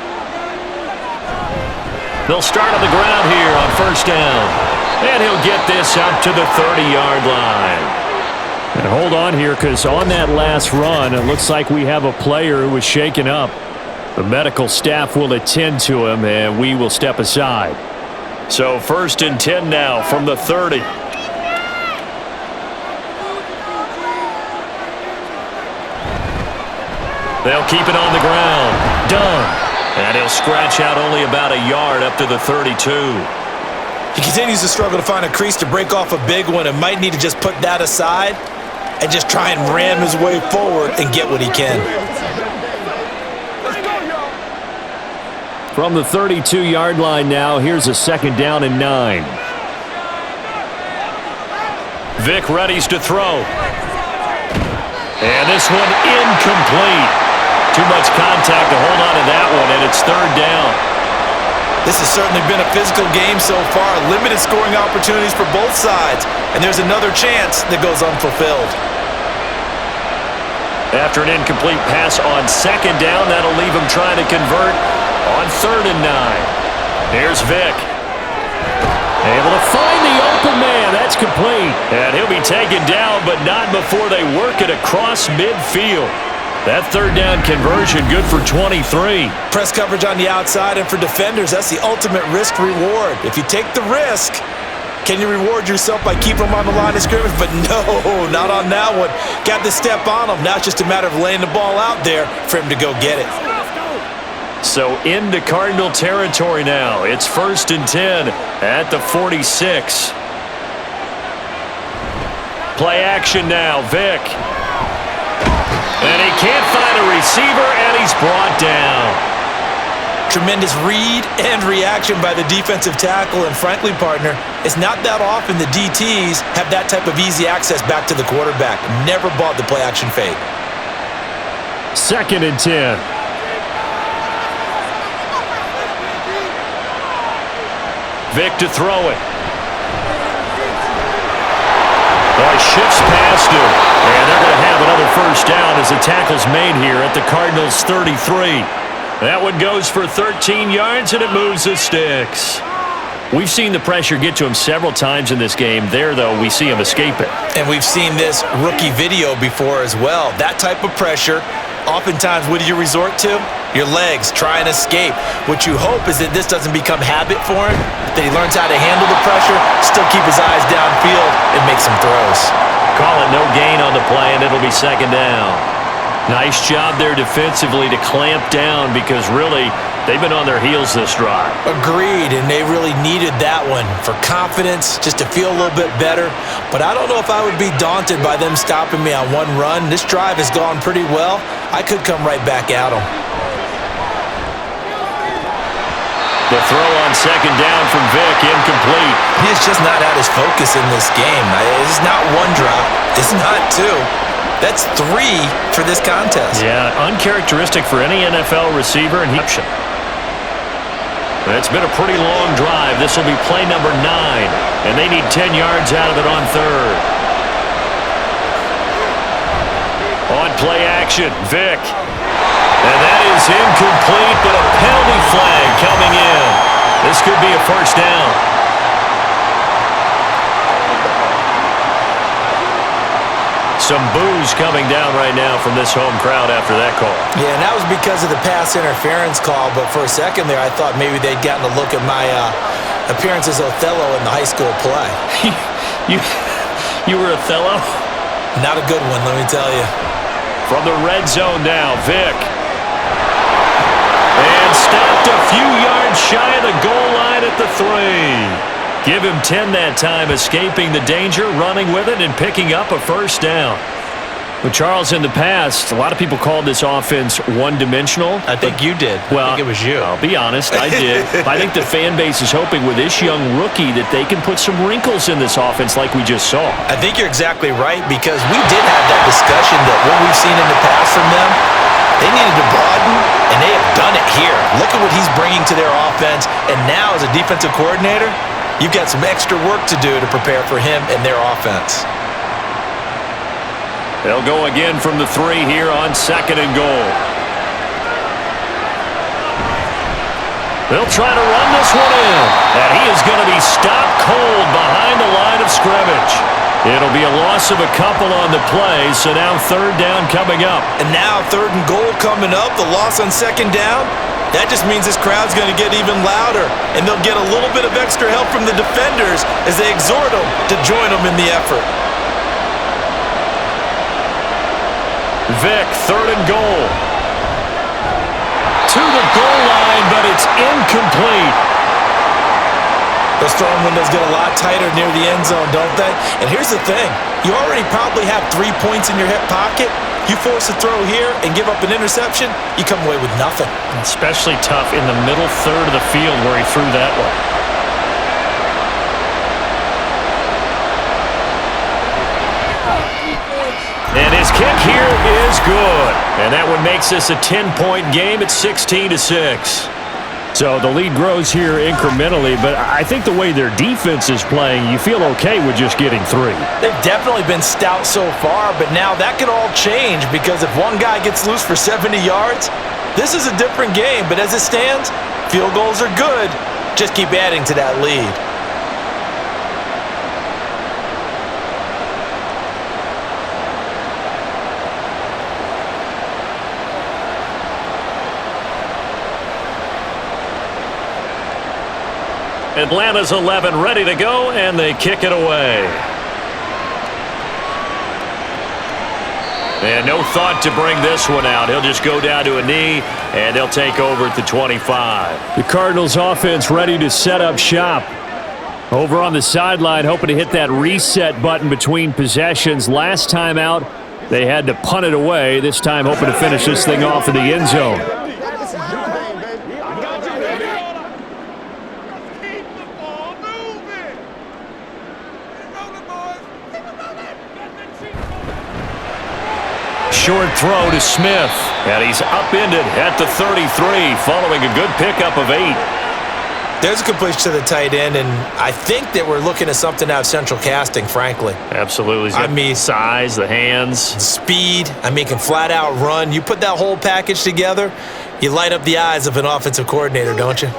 They'll start on the ground here on first down. And he'll get this up to the 30-yard line. And hold on here, because on that last run, it looks like we have a player who was shaken up. The medical staff will attend to him, and we will step aside. So 1st and 10 now from the 30. They'll keep it on the ground. Done. And he'll scratch out only about a yard up to the 32. He continues to struggle to find a crease to break off a big one and might need to just put that aside and just try and ram his way forward and get what he can. From the 32-yard line now, here's a 2nd down and 9. Vic readies to throw. And this one incomplete. Too much contact to hold on to that one, and it's 3rd down. This has certainly been a physical game so far. Limited scoring opportunities for both sides. And there's another chance that goes unfulfilled. After an incomplete pass on 2nd down, that'll leave him trying to convert on 3rd and 9. Here's Vic. Able to find the open man. That's complete. And he'll be taken down, but not before they work it across midfield. That 3rd down conversion good for 23. Press coverage on the outside, and for defenders, that's the ultimate risk reward. If you take the risk, can you reward yourself by keeping them on the line of scrimmage? But no, not on that one. Got the step on him. Now it's just a matter of laying the ball out there for him to go get it. So into Cardinal territory now. It's 1st and 10 at the 46. Play action now, Vic. And he can't find a receiver, and he's brought down. Tremendous read and reaction by the defensive tackle, and frankly, partner, it's not that often the DTs have that type of easy access back to the quarterback. Never bought the play action fade. 2nd and 10. Vic to throw it. Shifts past him, and they're going to have another 1st down as the tackle's made here at the Cardinals' 33. That one goes for 13 yards, and it moves the sticks. We've seen the pressure get to him several times in this game. There, though, we see him escape it. And we've seen this rookie video before as well. That type of pressure, oftentimes, what do you resort to? Your legs, try and escape. What you hope is that this doesn't become habit for him, that he learns how to handle the pressure, still keep his eyes downfield, and make some throws. Call it no gain on the play, and it'll be 2nd down. Nice job there defensively to clamp down, because really, they've been on their heels this drive. Agreed, and they really needed that one for confidence, just to feel a little bit better. But I don't know if I would be daunted by them stopping me on one run. This drive has gone pretty well. I could come right back at them. The throw on 2nd down from Vic, incomplete. He's just not at his focus in this game. It's not one drop. It's not two. That's 3 for this contest. Yeah, uncharacteristic for any NFL receiver. And it's been a pretty long drive. This will be play number 9, and they need 10 yards out of it on 3rd. On play action, Vic. And that is incomplete, but a penalty flag coming in. This could be a 1st down. Some boos coming down right now from this home crowd after that call. Yeah, and that was because of the pass interference call, but for a second there, I thought maybe they'd gotten a look at my appearance as Othello in the high school play. You were Othello? Not a good one, let me tell you. From the red zone now, Vic. And stopped a few yards shy of the goal line at the 3. Give him 10 that time, escaping the danger, running with it, and picking up a 1st down. Well, Charles, in the past, a lot of people called this offense one-dimensional. I think you did. Well, I think it was you. I'll be honest, I did. I think the fan base is hoping with this young rookie that they can put some wrinkles in this offense like we just saw. I think you're exactly right, because we did have that discussion that what we've seen in the past from them, they needed to broaden, and they have done it here. Look at what he's bringing to their offense, and now as a defensive coordinator, you've got some extra work to do to prepare for him and their offense. They'll go again from the 3 here on 2nd and goal. They'll try to run this one in, and he is going to be stopped cold behind the line of scrimmage. It'll be a loss of a couple on the play, so now 3rd down coming up. And now 3rd and goal coming up, the loss on 2nd down. That just means this crowd's going to get even louder, and they'll get a little bit of extra help from the defenders as they exhort them to join them in the effort. Vic, 3rd and goal. To the goal line, but it's incomplete. Those throwing windows get a lot tighter near the end zone, don't they? And here's the thing. You already probably have 3 points in your hip pocket. You force a throw here and give up an interception, you come away with nothing. Especially tough in the middle third of the field where he threw that one. And his kick here is good. And that one makes this a 10-point game at 16-6. So the lead grows here incrementally, but I think the way their defense is playing, you feel okay with just getting 3. They've definitely been stout so far, but now that could all change, because if one guy gets loose for 70 yards, this is a different game. But as it stands, field goals are good. Just keep adding to that lead. Atlanta's 11 ready to go, and they kick it away. And no thought to bring this one out. He'll just go down to a knee, and they'll take over at the 25. The Cardinals offense ready to set up shop. Over on the sideline, hoping to hit that reset button between possessions. Last time out, they had to punt it away. This time hoping to finish this thing off in the end zone. Short throw to Smith, and he's upended at the 33 following a good pickup of 8. There's a completion to the tight end, and I think that we're looking at something out of central casting, frankly. Absolutely. I mean, size, the hands. Speed, can flat out run. You put that whole package together, you light up the eyes of an offensive coordinator, don't you?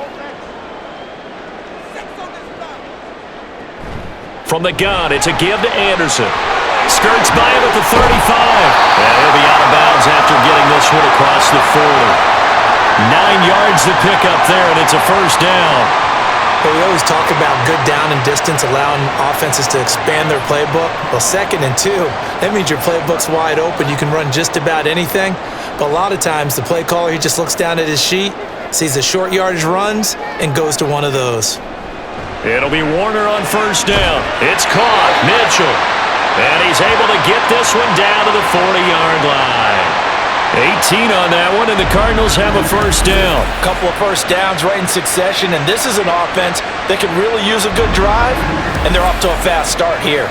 From the gun, it's a give to Anderson. Skirts by him at the 35. And he'll be out of bounds after getting this one across the 40. 9 yards to pick up there, and it's a 1st down. But we always talk about good down and distance, allowing offenses to expand their playbook. Well, 2nd and 2, that means your playbook's wide open. You can run just about anything. But a lot of times, the play caller, he just looks down at his sheet, sees the short yardage runs, and goes to one of those. It'll be Warner on 1st down. It's caught. Mitchell. And he's able to get this one down to the 40-yard line. 18 on that one, and the Cardinals have a 1st down. A couple of 1st downs right in succession, and this is an offense that could really use a good drive, and they're off to a fast start here.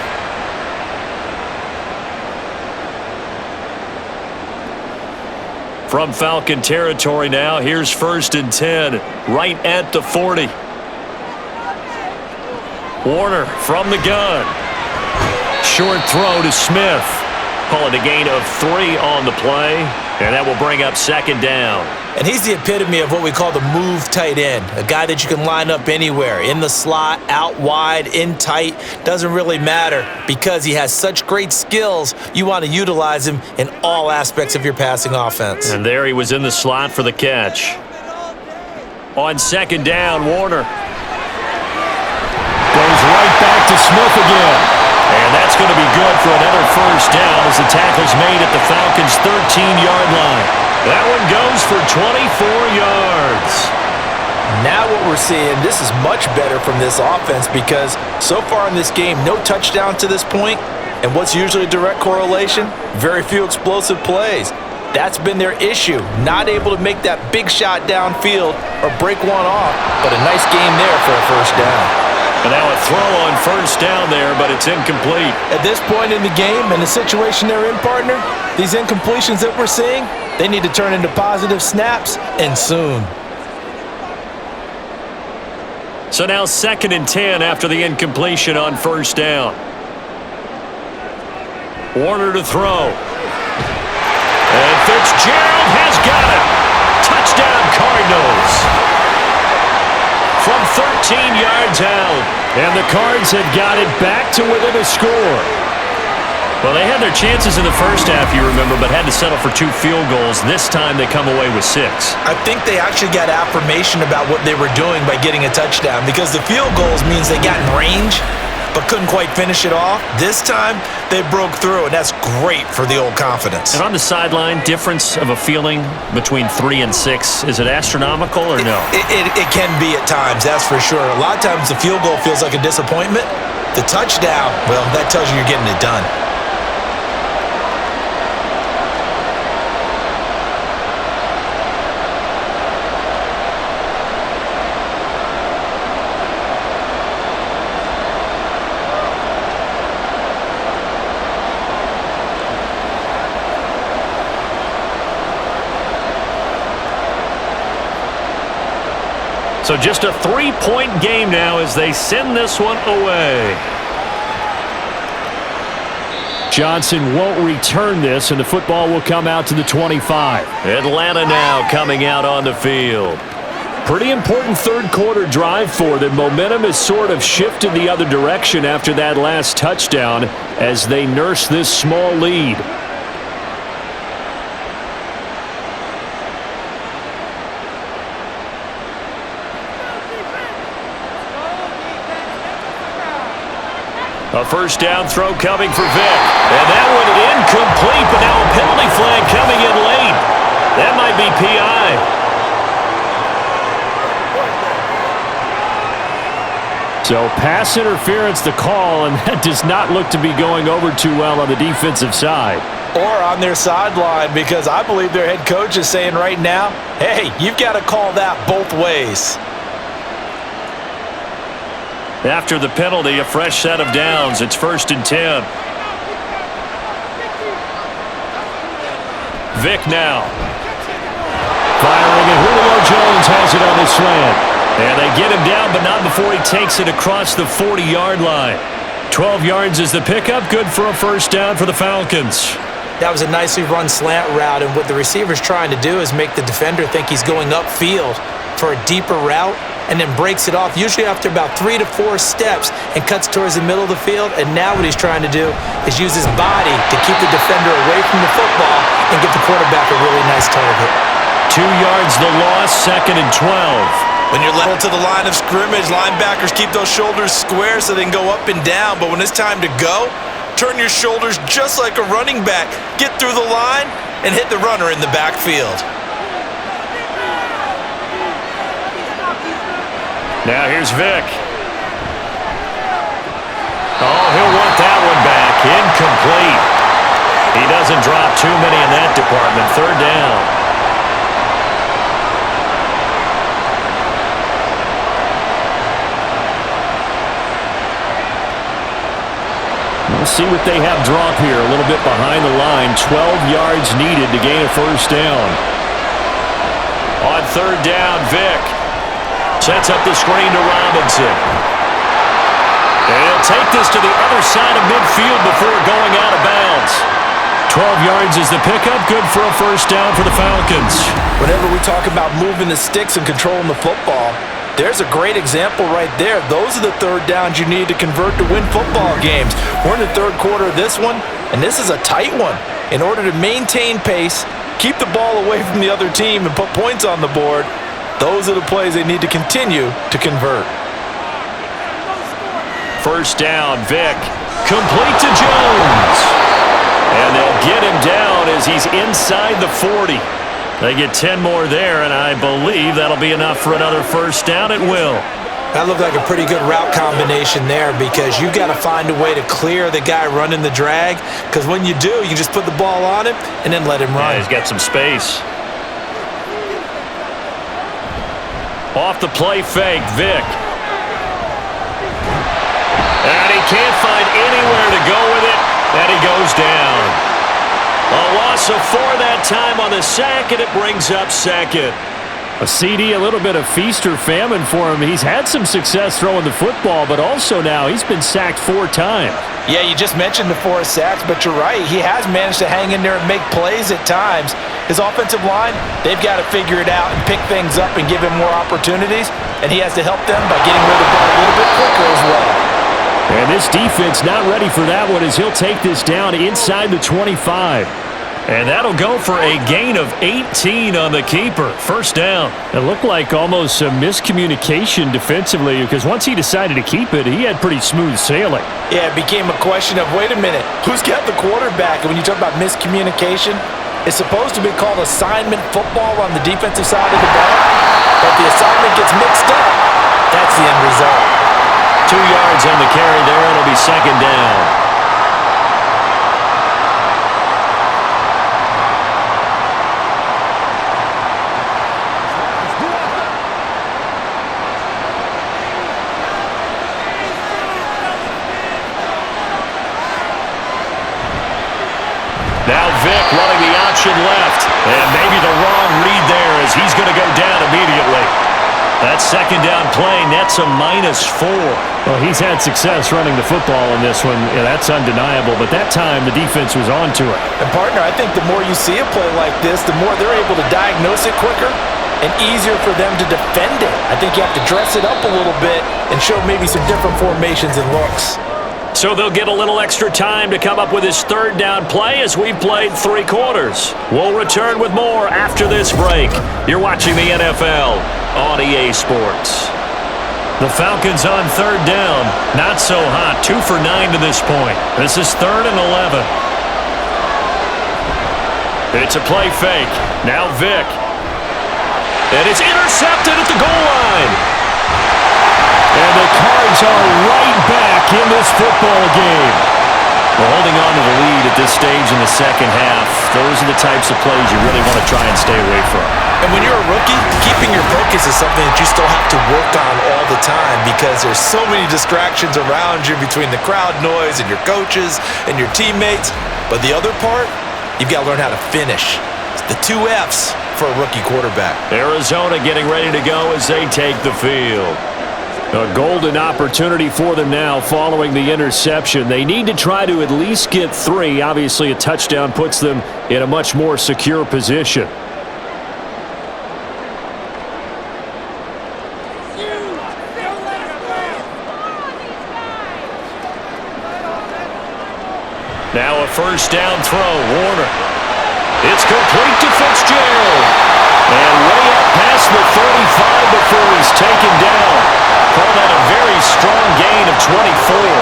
From Falcon territory now, here's 1st and 10, right at the 40. Warner from the gun. Short throw to Smith. Call it a gain of 3 on the play, and that will bring up 2nd down. And he's the epitome of what we call the move tight end, a guy that you can line up anywhere, in the slot, out wide, in tight, doesn't really matter, because he has such great skills, you want to utilize him in all aspects of your passing offense. And there he was in the slot for the catch. On 2nd down, Warner goes right back to Smith again. And that's going to be good for another 1st down as the tackle's made at the Falcons' 13-yard line. That one goes for 24 yards. Now what we're seeing, this is much better from this offense, because so far in this game, no touchdown to this point, And what's usually a direct correlation? Very few explosive plays. That's been their issue, not able to make that big shot downfield or break one off, but a nice game there for a first down. And now a throw on first down there, but it's incomplete. At this point in the game and the situation they're in, partner, these incompletions that we're seeing, they need to turn into positive snaps, and soon. So now 2nd and 10 after the incompletion on first down. Warner to throw. And Fitzgerald has got it. Touchdown, Cardinals. From 13 yards out. And the Cards have got it back to within a score. Well, they had their chances in the first half, you remember, but had to settle for 2 field goals. This time they come away with 6. I think they actually got affirmation about what they were doing by getting a touchdown, because the field goals means they got in range but couldn't quite finish it off. This time, they broke through, and that's great for the old confidence. And on the sideline, difference of a feeling between 3 and 6, is it astronomical or no? It can be at times, that's for sure. A lot of times the field goal feels like a disappointment. The touchdown, well, that tells you you're getting it done. So just a 3-point game now as they send this one away. Johnson won't return this, and the football will come out to the 25. Atlanta now coming out on the field. Pretty important third-quarter drive for them. Momentum has sort of shifted the other direction after that last touchdown as they nurse this small lead. A first down throw coming for Vick. And that one incomplete, but now a penalty flag coming in late. That might be PI. So pass interference the call, and that does not look to be going over too well on the defensive side. Or on their sideline, because I believe their head coach is saying right now, hey, you've got to call that both ways. After the penalty, a fresh set of downs. It's 1st and 10. Vick now. Firing, and Julio Jones has it on his slant. And they get him down, but not before he takes it across the 40-yard line. 12 yards is the pickup. Good for a first down for the Falcons. That was a nicely run slant route, and what the receiver's trying to do is make the defender think he's going upfield for a deeper route, and then breaks it off, usually after about 3 to 4 steps, and cuts towards the middle of the field. And now what he's trying to do is use his body to keep the defender away from the football and get the quarterback a really nice target. 2 yards the loss, 2nd and 12. When you're level to the line of scrimmage, linebackers keep those shoulders square so they can go up and down. But when it's time to go, turn your shoulders just like a running back. Get through the line and hit the runner in the backfield. Now here's Vick. Oh, he'll want that one back. Incomplete. He doesn't drop too many in that department. 3rd down. We'll see what they have drop here. A little bit behind the line. 12 yards needed to gain a first down. On 3rd down, Vick sets up the screen to Robinson. And he'll take this to the other side of midfield before going out of bounds. 12 yards is the pickup. Good for a first down for the Falcons. Whenever we talk about moving the sticks and controlling the football, there's a great example right there. Those are the 3rd downs you need to convert to win football games. We're in the 3rd quarter of this one, and this is a tight one. In order to maintain pace, keep the ball away from the other team, and put points on the board, those are the plays they need to continue to convert. First down, Vick. Complete to Jones. And they'll get him down as he's inside the 40. They get 10 more there, and I believe that'll be enough for another first down. It will. That looked like a pretty good route combination there because you've got to find a way to clear the guy running the drag, because when you do, you just put the ball on him and then let him run. Yeah, he's got some space. Off the play fake, Vic. And he can't find anywhere to go with it, and he goes down. A loss of 4 that time on the sack, and it brings up second. A CD, a little bit of feast or famine for him. He's had some success throwing the football, but also now he's been sacked 4 times. Yeah, you just mentioned the 4 sacks, but you're right. He has managed to hang in there and make plays at times. His offensive line, they've got to figure it out and pick things up and give him more opportunities, and he has to help them by getting rid of the ball a little bit quicker as well. And this defense not ready for that one as he'll take this down inside the 25. And that'll go for a gain of 18 on the keeper. First down. It looked like almost a miscommunication defensively because once he decided to keep it, he had pretty smooth sailing. Yeah, it became a question of, wait a minute, who's got the quarterback? And when you talk about miscommunication, it's supposed to be called assignment football on the defensive side of the ball. But if the assignment gets mixed up, that's the end result. 2 yards on the carry there. It'll be second down. Now Vic running the option left. And maybe the wrong read there as he's going to go down immediately. That second down play nets a -4. Well, he's had success running the football in this one. Yeah, that's undeniable. But that time, the defense was on to it. And, partner, I think the more you see a play like this, the more they're able to diagnose it quicker and easier for them to defend it. I think you have to dress it up a little bit and show maybe some different formations and looks. So they'll get a little extra time to come up with his third down play as we've played 3 quarters. We'll return with more after this break. You're watching the NFL on EA Sports. The Falcons on third down. Not so hot. 2 for 9 to this point. This is 3rd and 11. It's a play fake. Now Vic. And it's intercepted at the goal line. And the Cards are right back in this football game. We're holding on to the lead at this stage in the second half. Those are the types of plays you really want to try and stay away from. And when you're a rookie, keeping your focus is something that you still have to work on all the time because there's so many distractions around you between the crowd noise and your coaches and your teammates. But the other part, you've got to learn how to finish. It's the 2 F's for a rookie quarterback. Arizona getting ready to go as they take the field. A golden opportunity for them now following the interception. They need to try to at least get 3. Obviously, a touchdown puts them in a much more secure position. Now a first down throw. Warner. It's complete to Fitzgerald. And way up past the 35 before he's taken down. Call that a very strong gain of 24.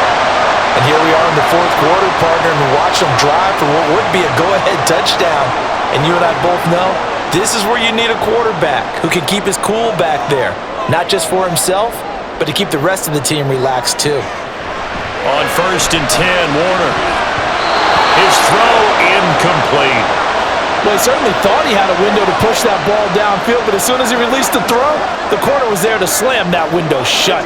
And here we are in the 4th quarter, partner, and watch them drive for what would be a go-ahead touchdown. And you and I both know this is where you need a quarterback who can keep his cool back there. Not just for himself, but to keep the rest of the team relaxed too. On 1st and 10, Warner. His throw incomplete. Well, he certainly thought he had a window to push that ball downfield, but as soon as he released the throw, the corner was there to slam that window shut.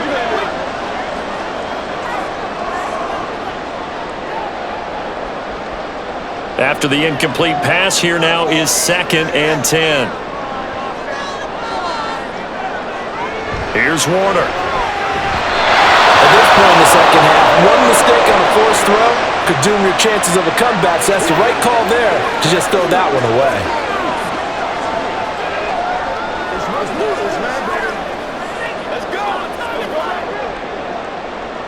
After the incomplete pass, here now is 2nd and 10. Here's Warner. At this point in the second half, one mistake on a forced throw could doom your chances of a comeback, so that's the right call there to just throw that one away.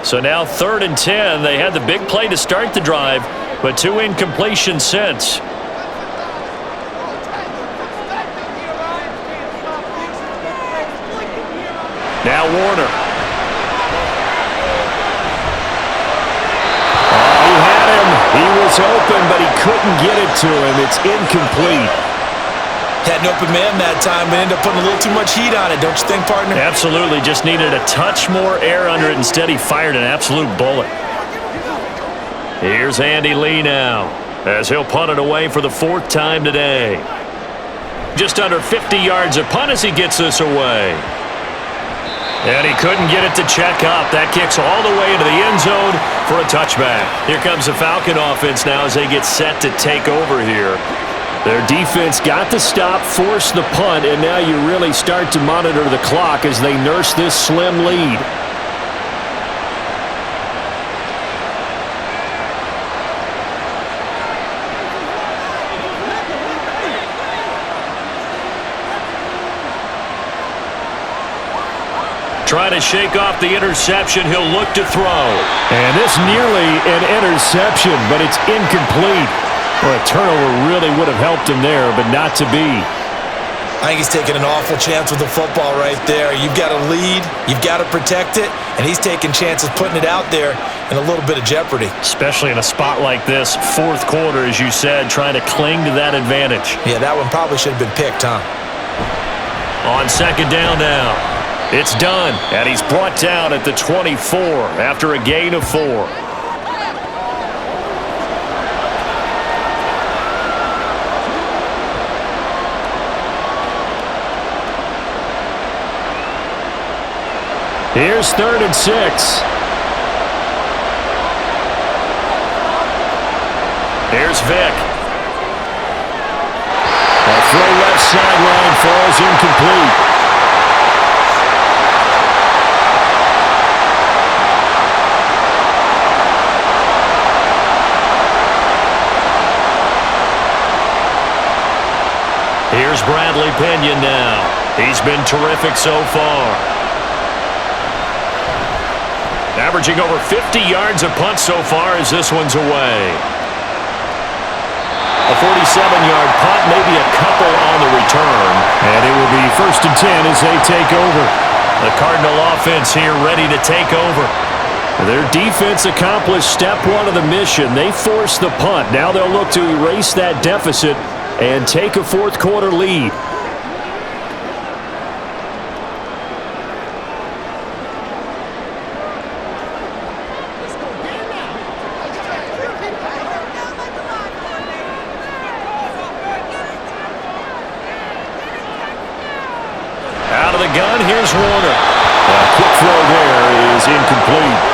So now 3rd and 10. They had the big play to start the drive, but 2 incompletions since. Now Warner. He had him. He was open, but he couldn't get it to him. It's incomplete. Had an open man that time, but ended up putting a little too much heat on it, don't you think, partner? Absolutely. Just needed a touch more air under it. Instead, he fired an absolute bullet. Here's Andy Lee now, as he'll punt it away for the 4th time today. Just under 50 yards a punt as he gets this away. And he couldn't get it to check up. That kicks all the way into the end zone for a touchback. Here comes the Falcon offense now as they get set to take over here. Their defense got the stop, forced the punt, and now you really start to monitor the clock as they nurse this slim lead. Trying to shake off the interception. He'll look to throw. And this nearly an interception, but it's incomplete. Well, a turnover really would have helped him there, but not to be. I think he's taking an awful chance with the football right there. You've got to lead, you've got to protect it, and he's taking chances putting it out there in a little bit of jeopardy. Especially in a spot like this, 4th quarter, as you said, trying to cling to that advantage. Yeah, that one probably should have been picked, huh? On 2nd down now. It's done, and he's brought down at the 24 after a gain of 4. Here's 3rd and 6. Here's Vick. A throw left sideline falls incomplete. Here's Bradley Pinion now. He's been terrific so far. Averaging over 50 yards a punt so far as this one's away. A 47-yard punt, maybe a couple on the return. And it will be 1st and 10 as they take over. The Cardinal offense here ready to take over. Their defense accomplished step 1 of the mission. They forced the punt. Now they'll look to erase that deficit and take a 4th quarter lead. Out of the gun, here's Warner. A quick throw there is incomplete.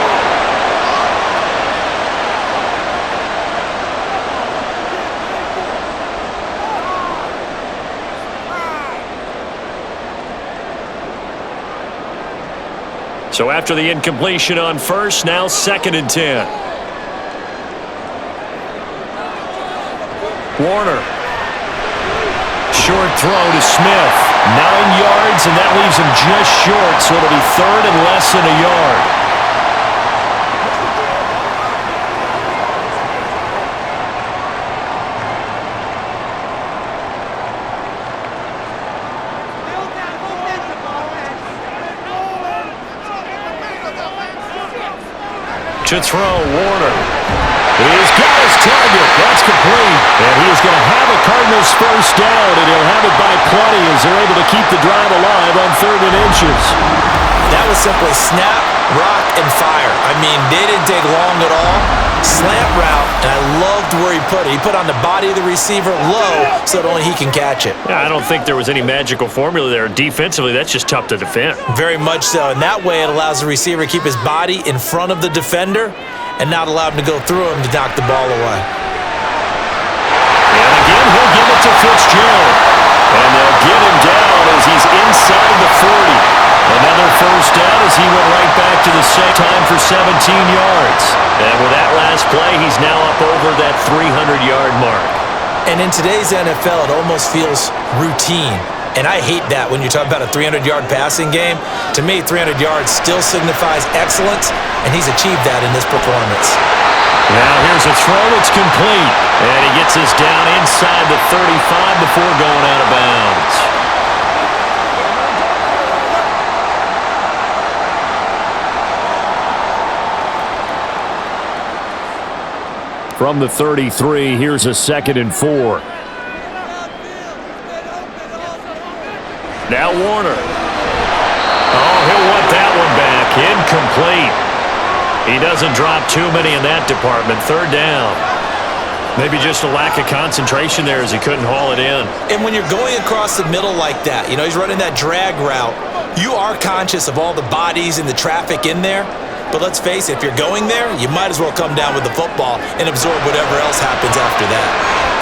So after the incompletion on 1st, now 2nd and 10. Warner. Short throw to Smith. 9 yards, and that leaves him just short, so it'll be 3rd and less than a yard. To throw, Warner. He's got his target. That's complete. And he is going to have a Cardinals 1st down, and he'll have it by plenty as they're able to keep the drive alive on 3rd and inches. That was simply snap, rock, and fire. I mean, they didn't take long at all. Slant route, and I loved where he put it. He put on the body of the receiver low so that only he can catch it. Yeah, I don't think there was any magical formula there. Defensively, that's just tough to defend. Very much so, and that way it allows the receiver to keep his body in front of the defender and not allow him to go through him to knock the ball away. And again, he'll give it to Fitzgerald. And they'll get him down as he's inside the 40. Another 1st down as he went right back to the same time for 17 yards. And with that last play, he's now up over that 300-yard mark. And in today's NFL, it almost feels routine. And I hate that when you're talking about a 300-yard passing game. To me, 300 yards still signifies excellence, and he's achieved that in this performance. Now here's a throw. It's complete. And he gets us down inside the 35 before going out of bounds. From the 33, here's a 2nd and 4. Now Warner. Oh, he'll want that one back. Incomplete. He doesn't drop too many in that department. Third down. Maybe just a lack of concentration there as he couldn't haul it in. And when you're going across the middle like that, he's running that drag route, you are conscious of all the bodies and the traffic in there. But let's face it, if you're going there, you might as well come down with the football and absorb whatever else happens after that.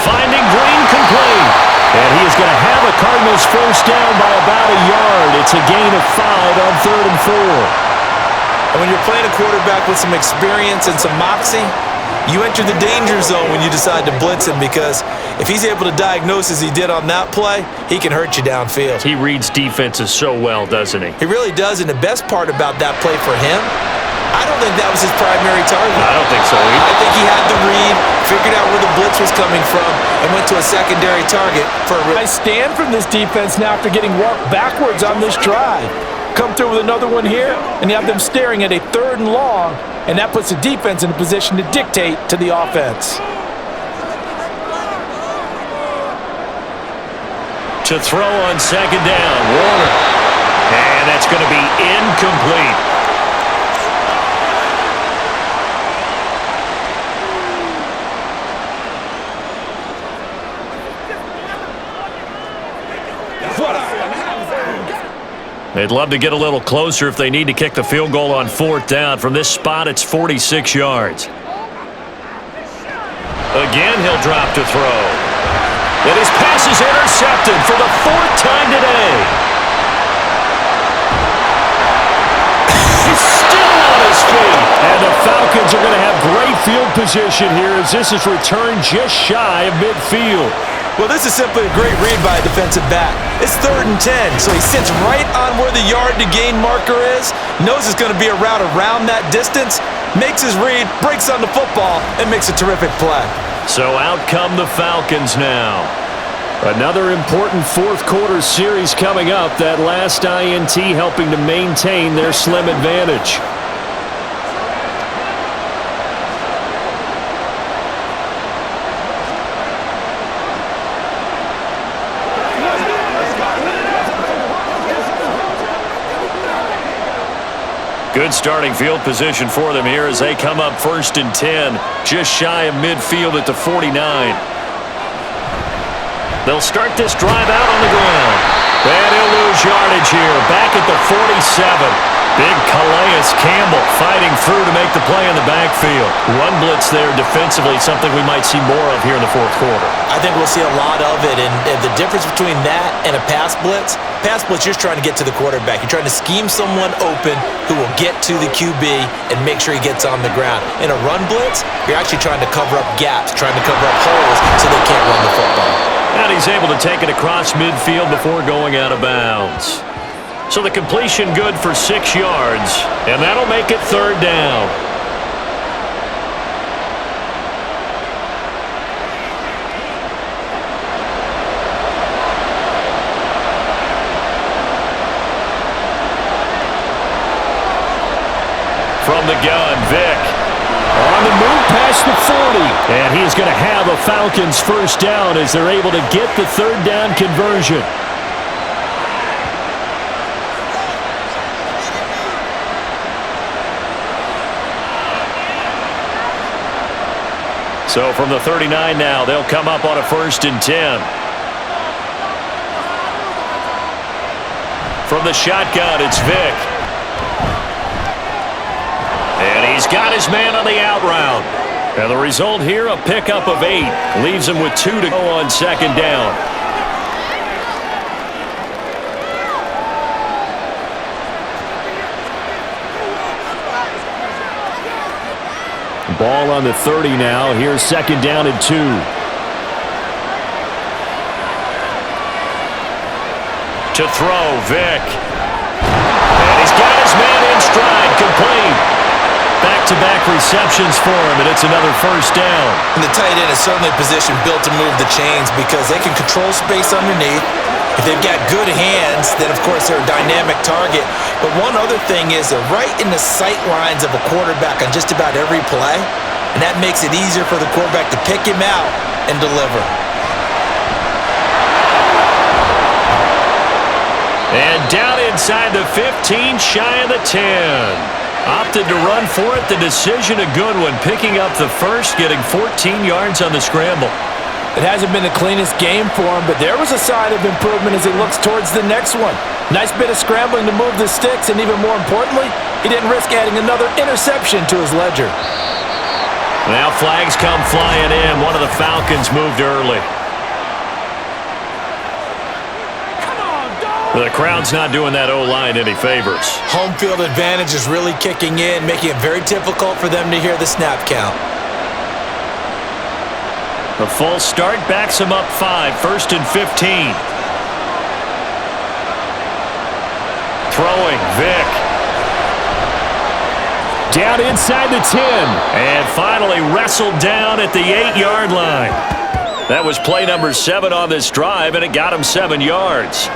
Finding Green complete. And he is going to have a Cardinals first down by about a yard. It's a gain of 5 on 3rd and 4. And when you're playing a quarterback with some experience and some moxie, you enter the danger zone when you decide to blitz him, because if he's able to diagnose as he did on that play, he can hurt you downfield. He reads defenses so well, doesn't he? He really does, and the best part about that play for him, I don't think that was his primary target. I don't think so either. I think he had the read, figured out where the blitz was coming from, and went to a secondary target for a nice stand from this defense now after getting walked backwards on this drive. Come through with another one here, and you have them staring at a 3rd and long, and that puts the defense in a position to dictate to the offense. To throw on 2nd down, Warner. And that's going to be incomplete. They'd love to get a little closer if they need to kick the field goal on 4th down. From this spot, it's 46 yards. Again, he'll drop to throw. And his pass is intercepted for the 4th time today. He's still on his feet. And the Falcons are going to have great field position here as this is returned just shy of midfield. Well, this is simply a great read by a defensive back. It's 3rd and 10, so he sits right on where the yard-to-gain marker is, knows it's going to be a route around that distance, makes his read, breaks on the football, and makes a terrific play. So out come the Falcons now. Another important 4th quarter series coming up. That last INT helping to maintain their slim advantage. Good starting field position for them here as they come up 1st and 10, just shy of midfield at the 49. They'll start this drive out on the ground. And he'll lose yardage here, back at the 47. Big Calais Campbell fighting through to make the play in the backfield. Run blitz there defensively, something we might see more of here in the 4th quarter. I think we'll see a lot of it, and the difference between that and a pass blitz, you're just trying to get to the quarterback. You're trying to scheme someone open who will get to the QB and make sure he gets on the ground. In a run blitz, you're actually trying to cover up gaps, trying to cover up holes so they can't run the football. And he's able to take it across midfield before going out of bounds. So the completion good for 6 yards, and that'll make it 3rd down. From the gun, Vick. On the move past the 40. And he's going to have a Falcons first down as they're able to get the 3rd down conversion. So from the 39 now, they'll come up on a 1st and 10. From the shotgun, it's Vick. And he's got his man on the out route. And the result here, a pickup of 8. Leaves him with 2 to go on 2nd down. Ball on the 30 now. Here's 2nd down and 2. To throw, Vick. And he's got his man in stride, complete. Back-to-back receptions for him, and it's another first down. And the tight end is certainly a position built to move the chains because they can control space underneath. If they've got good hands, then of course they're a dynamic target. But one other thing is they're right in the sight lines of a quarterback on just about every play, and that makes it easier for the quarterback to pick him out and deliver. And down inside the 15, shy of the 10. Opted to run for it. The decision a good one. Picking up the first, getting 14 yards on the scramble. It hasn't been the cleanest game for him, but there was a sign of improvement as he looks towards the next one. Nice bit of scrambling to move the sticks, and even more importantly, he didn't risk adding another interception to his ledger. Now flags come flying in. One of the Falcons moved early. The crowd's not doing that O-line any favors. Home field advantage is really kicking in, making it very difficult for them to hear the snap count. The full start backs him up 5, 1st and 15. Throwing, Vick. Down inside the 10. And finally wrestled down at the 8-yard line. That was play number 7 on this drive, and it got him 7 yards.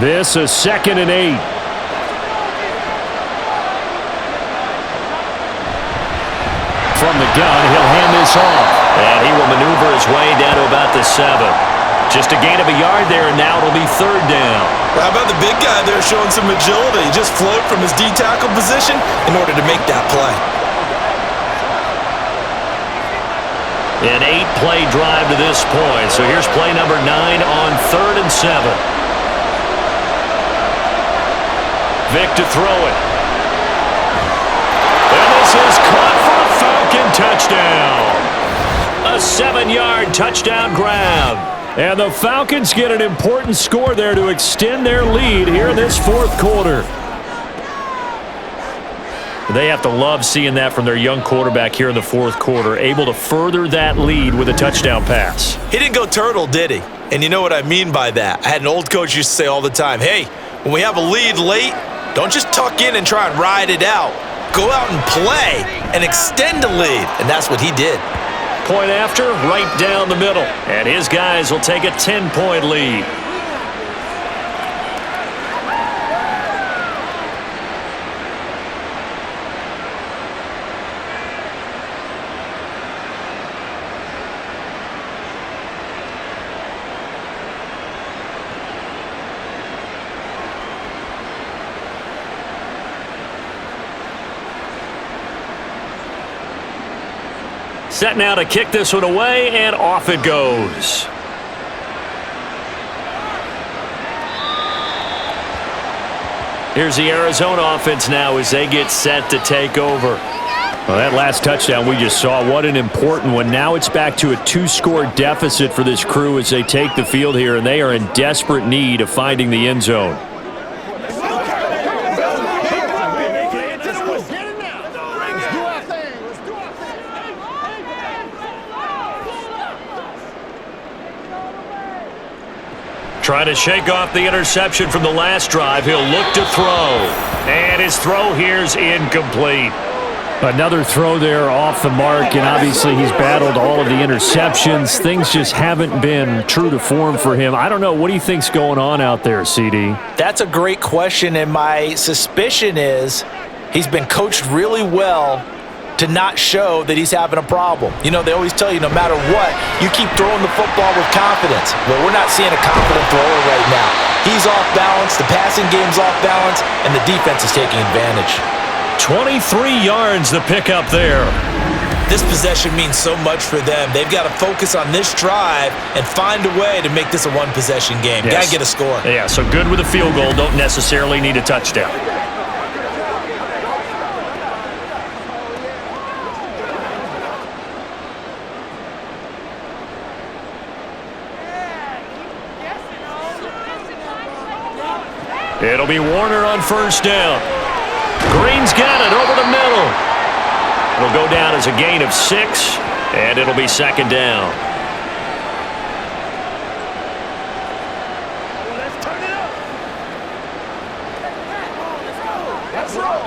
This is 2nd and 8. From the gun, he'll hand this off. And he will maneuver his way down to about the 7. Just a gain of a yard there, and now it'll be 3rd down. How about the big guy there showing some agility? He just float from his D-tackle position in order to make that play. An 8-play drive to this point. So here's play number 9 on 3rd and 7. Vick to throw it. And this is caught for a Falcon touchdown. A 7-yard touchdown grab. And the Falcons get an important score there to extend their lead here in this 4th quarter. They have to love seeing that from their young quarterback here in the 4th quarter, able to further that lead with a touchdown pass. He didn't go turtle, did he? And you know what I mean by that. I had an old coach used to say all the time, hey, when we have a lead late, don't just tuck in and try and ride it out. Go out and play and extend the lead. And that's what he did. Point after, right down the middle. And his guys will take a 10-point lead. Set now to kick this one away, and off it goes. Here's the Arizona offense now as they get set to take over. Well, that last touchdown we just saw, what an important one. Now it's back to a 2-score deficit for this crew as they take the field here, and they are in desperate need of finding the end zone. Trying to shake off the interception from the last drive. He'll look to throw. And his throw here's incomplete. Another throw there off the mark, and obviously he's battled all of the interceptions. Things just haven't been true to form for him. I don't know. What do you think's going on out there, CD? That's a great question, and my suspicion is he's been coached really well to not show that he's having a problem. You know, they always tell you no matter what, you keep throwing the football with confidence. Well, we're not seeing a confident thrower right now. He's off balance, the passing game's off balance, and the defense is taking advantage. 23 yards to pick up there. This possession means so much for them. They've got to focus on this drive and find a way to make this a one-possession game. Yes. Got to get a score. Yeah, so good with a field goal, don't necessarily need a touchdown. It'll be Warner on 1st down. Green's got it over the middle. It'll go down as a gain of 6, and it'll be 2nd down. Let's turn it up. Let's roll.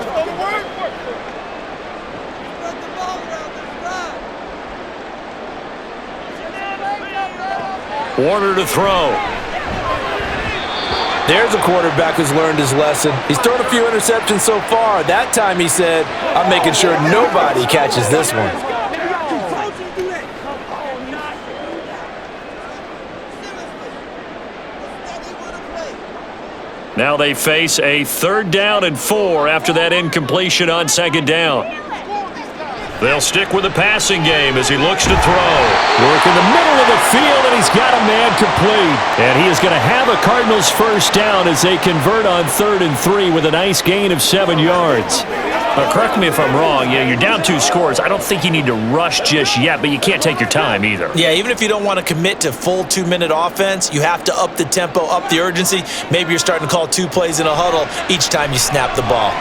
Warner to throw. There's a quarterback who's learned his lesson. He's thrown a few interceptions so far. That time he said, I'm making sure nobody catches this one. Now they face a 3rd down and 4 after that incompletion on 2nd down. They'll stick with the passing game as he looks to throw. Work in the middle of the field, and he's got a man complete. And he is going to have a Cardinals 1st down as they convert on 3rd and 3 with a nice gain of 7 yards. Correct me if I'm wrong. You're down 2 scores. I don't think you need to rush just yet, but you can't take your time either. Yeah, even if you don't want to commit to full 2-minute offense, you have to up the tempo, up the urgency. Maybe you're starting to call 2 plays in a huddle each time you snap the ball.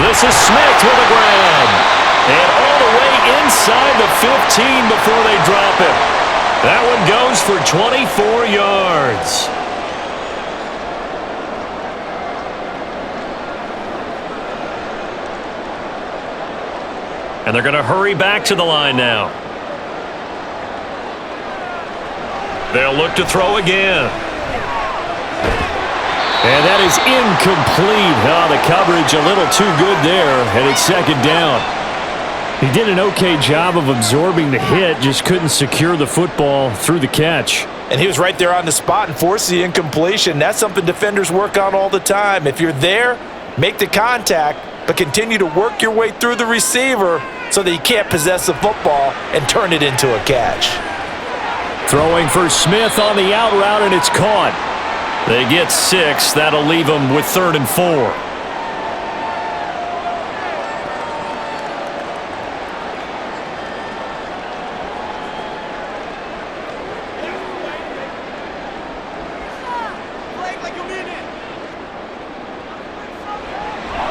This is Smith with a grab. And all the way inside the 15 before they drop it. That one goes for 24 yards. And they're going to hurry back to the line now. They'll look to throw again. And that is incomplete. Oh, the coverage a little too good there, and it's 2nd down. He did an okay job of absorbing the hit, just couldn't secure the football through the catch. And he was right there on the spot and forced the incompletion. That's something defenders work on all the time. If you're there, make the contact, but continue to work your way through the receiver so that you can't possess the football and turn it into a catch. Throwing for Smith on the out route, and it's caught. They get 6. That'll leave them with 3rd and 4.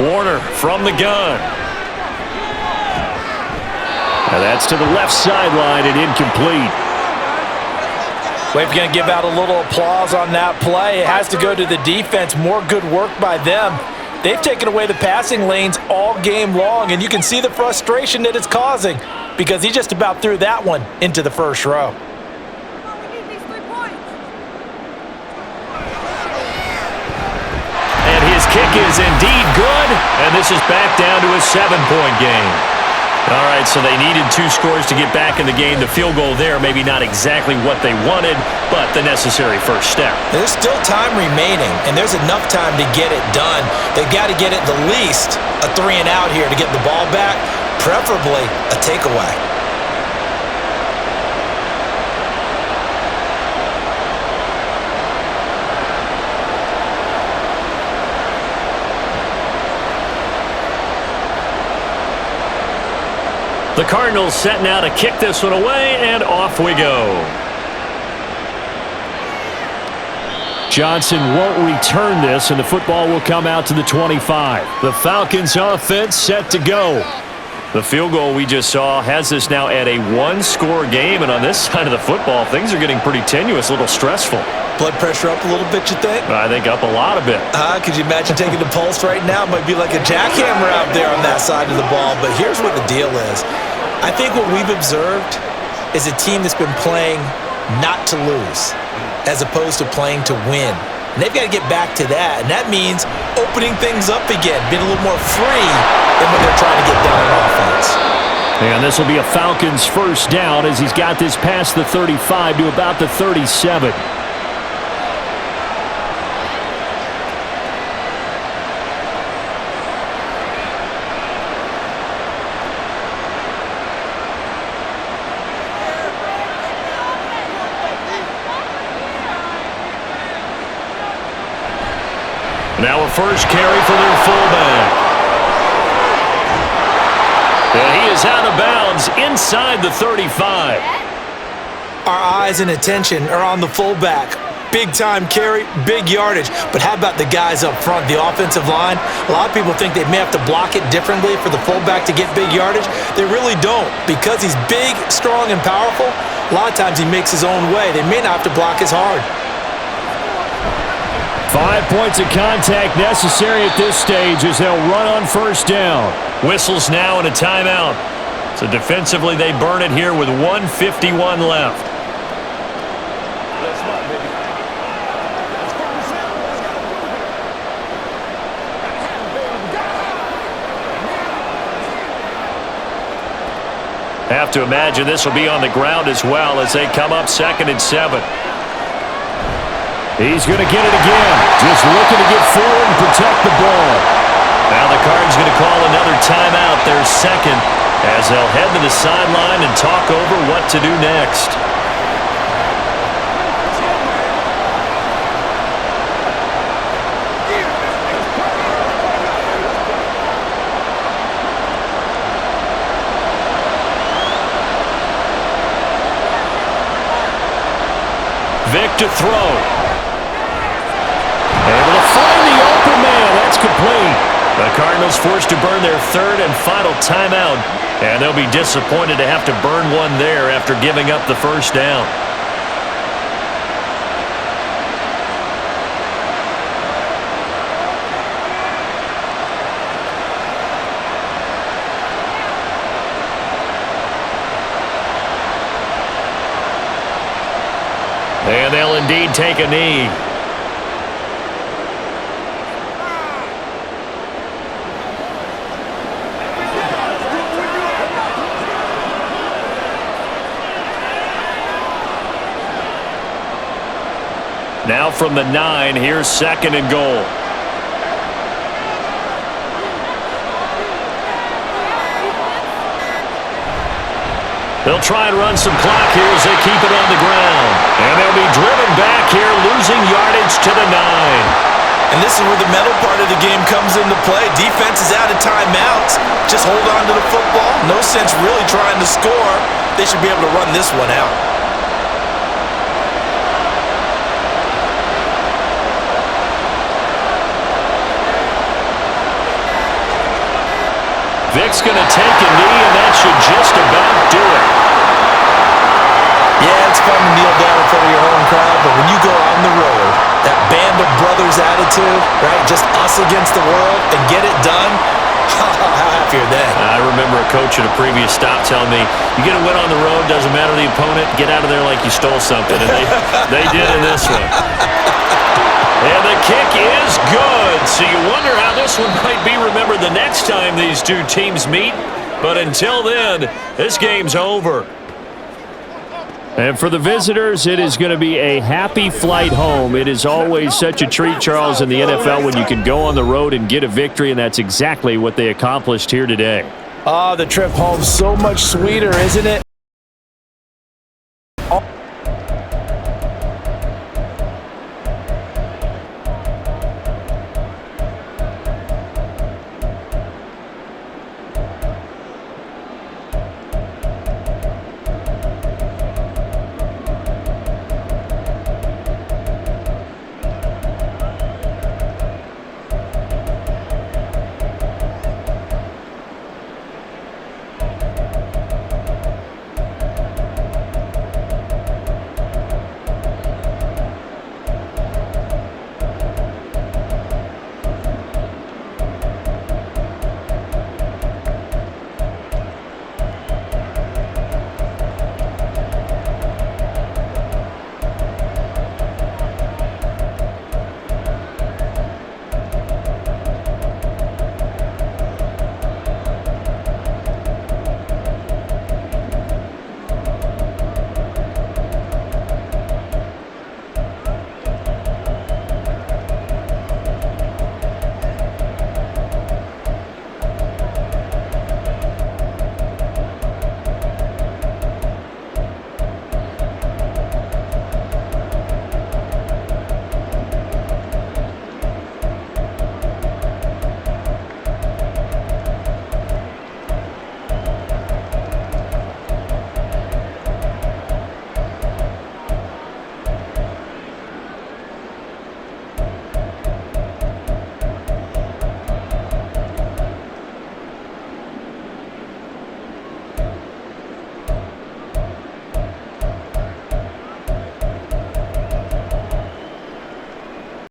Warner from the gun. And that's to the left sideline and incomplete. Well, if you're going to give out a little applause on that play, it has to go to the defense. More good work by them. They've taken away the passing lanes all game long, and you can see the frustration that it's causing because he just about threw that one into the 1st row. Kick is indeed good, and this is back down to a 7-point game. All right, so they needed 2 scores to get back in the game. The field goal there, maybe not exactly what they wanted, but the necessary first step. There's still time remaining, and there's enough time to get it done. They've got to get at the least a 3 and out here to get the ball back, preferably a takeaway. The Cardinals set now to kick this one away, and off we go. Johnson won't return this, and the football will come out to the 25. The Falcons offense set to go. The field goal we just saw has this now at a 1-score game, and on this side of the football, things are getting pretty tenuous, a little stressful. Blood pressure up a little bit, you think? I think up a lot of it. Could you imagine taking the pulse right now? It might be like a jackhammer out there on that side of the ball, but here's what the deal is. I think what we've observed is a team that's been playing not to lose as opposed to playing to win. And they've got to get back to that, and that means opening things up again, being a little more free than when they're trying to get down on offense. And this will be a Falcons 1st down as he's got this past the 35 to about the 37. Now a first carry for their fullback. And he is out of bounds inside the 35. Our eyes and attention are on the fullback. Big time carry, big yardage. But how about the guys up front, the offensive line? A lot of people think they may have to block it differently for the fullback to get big yardage. They really don't. Because he's big, strong, and powerful, a lot of times he makes his own way. They may not have to block as hard. 5 points of contact necessary at this stage as they'll run on 1st down. Whistles now and a timeout. So defensively they burn it here with 1:51 left. Have to imagine this will be on the ground as well as they come up 2nd and 7. He's going to get it again. Just looking to get forward and protect the ball. Now the Cardinals going to call another timeout, their second, as they'll head to the sideline and talk over what to do next. Vic to throw. Able to find the open man. That's complete. The Cardinals forced to burn their third and final timeout, and they'll be disappointed to have to burn one there after giving up the first down. And they'll indeed take a knee. Now from the 9, here's second and goal. They'll try and run some clock here as they keep it on the ground. And they'll be driven back here, losing yardage to the 9. And this is where the mental part of the game comes into play. Defense is out of timeouts. Just hold on to the football. No sense really trying to score. They should be able to run this one out. Vic's going to take a knee, and that should just about do it. Yeah, it's fun to kneel down in front of your home crowd, but when you go on the road, that band of brothers attitude, right, just us against the world, and get it done, how happy are they? I remember a coach at a previous stop telling me, you get a win on the road, doesn't matter the opponent, get out of there like you stole something, and they did in this one. And the kick is good, so you wonder how this one might be remembered the next time these two teams meet. But until then, this game's over. And for the visitors, it is going to be a happy flight home. It is always such a treat, Charles, in the NFL when you can go on the road and get a victory, and that's exactly what they accomplished here today. The trip home so much sweeter, isn't it?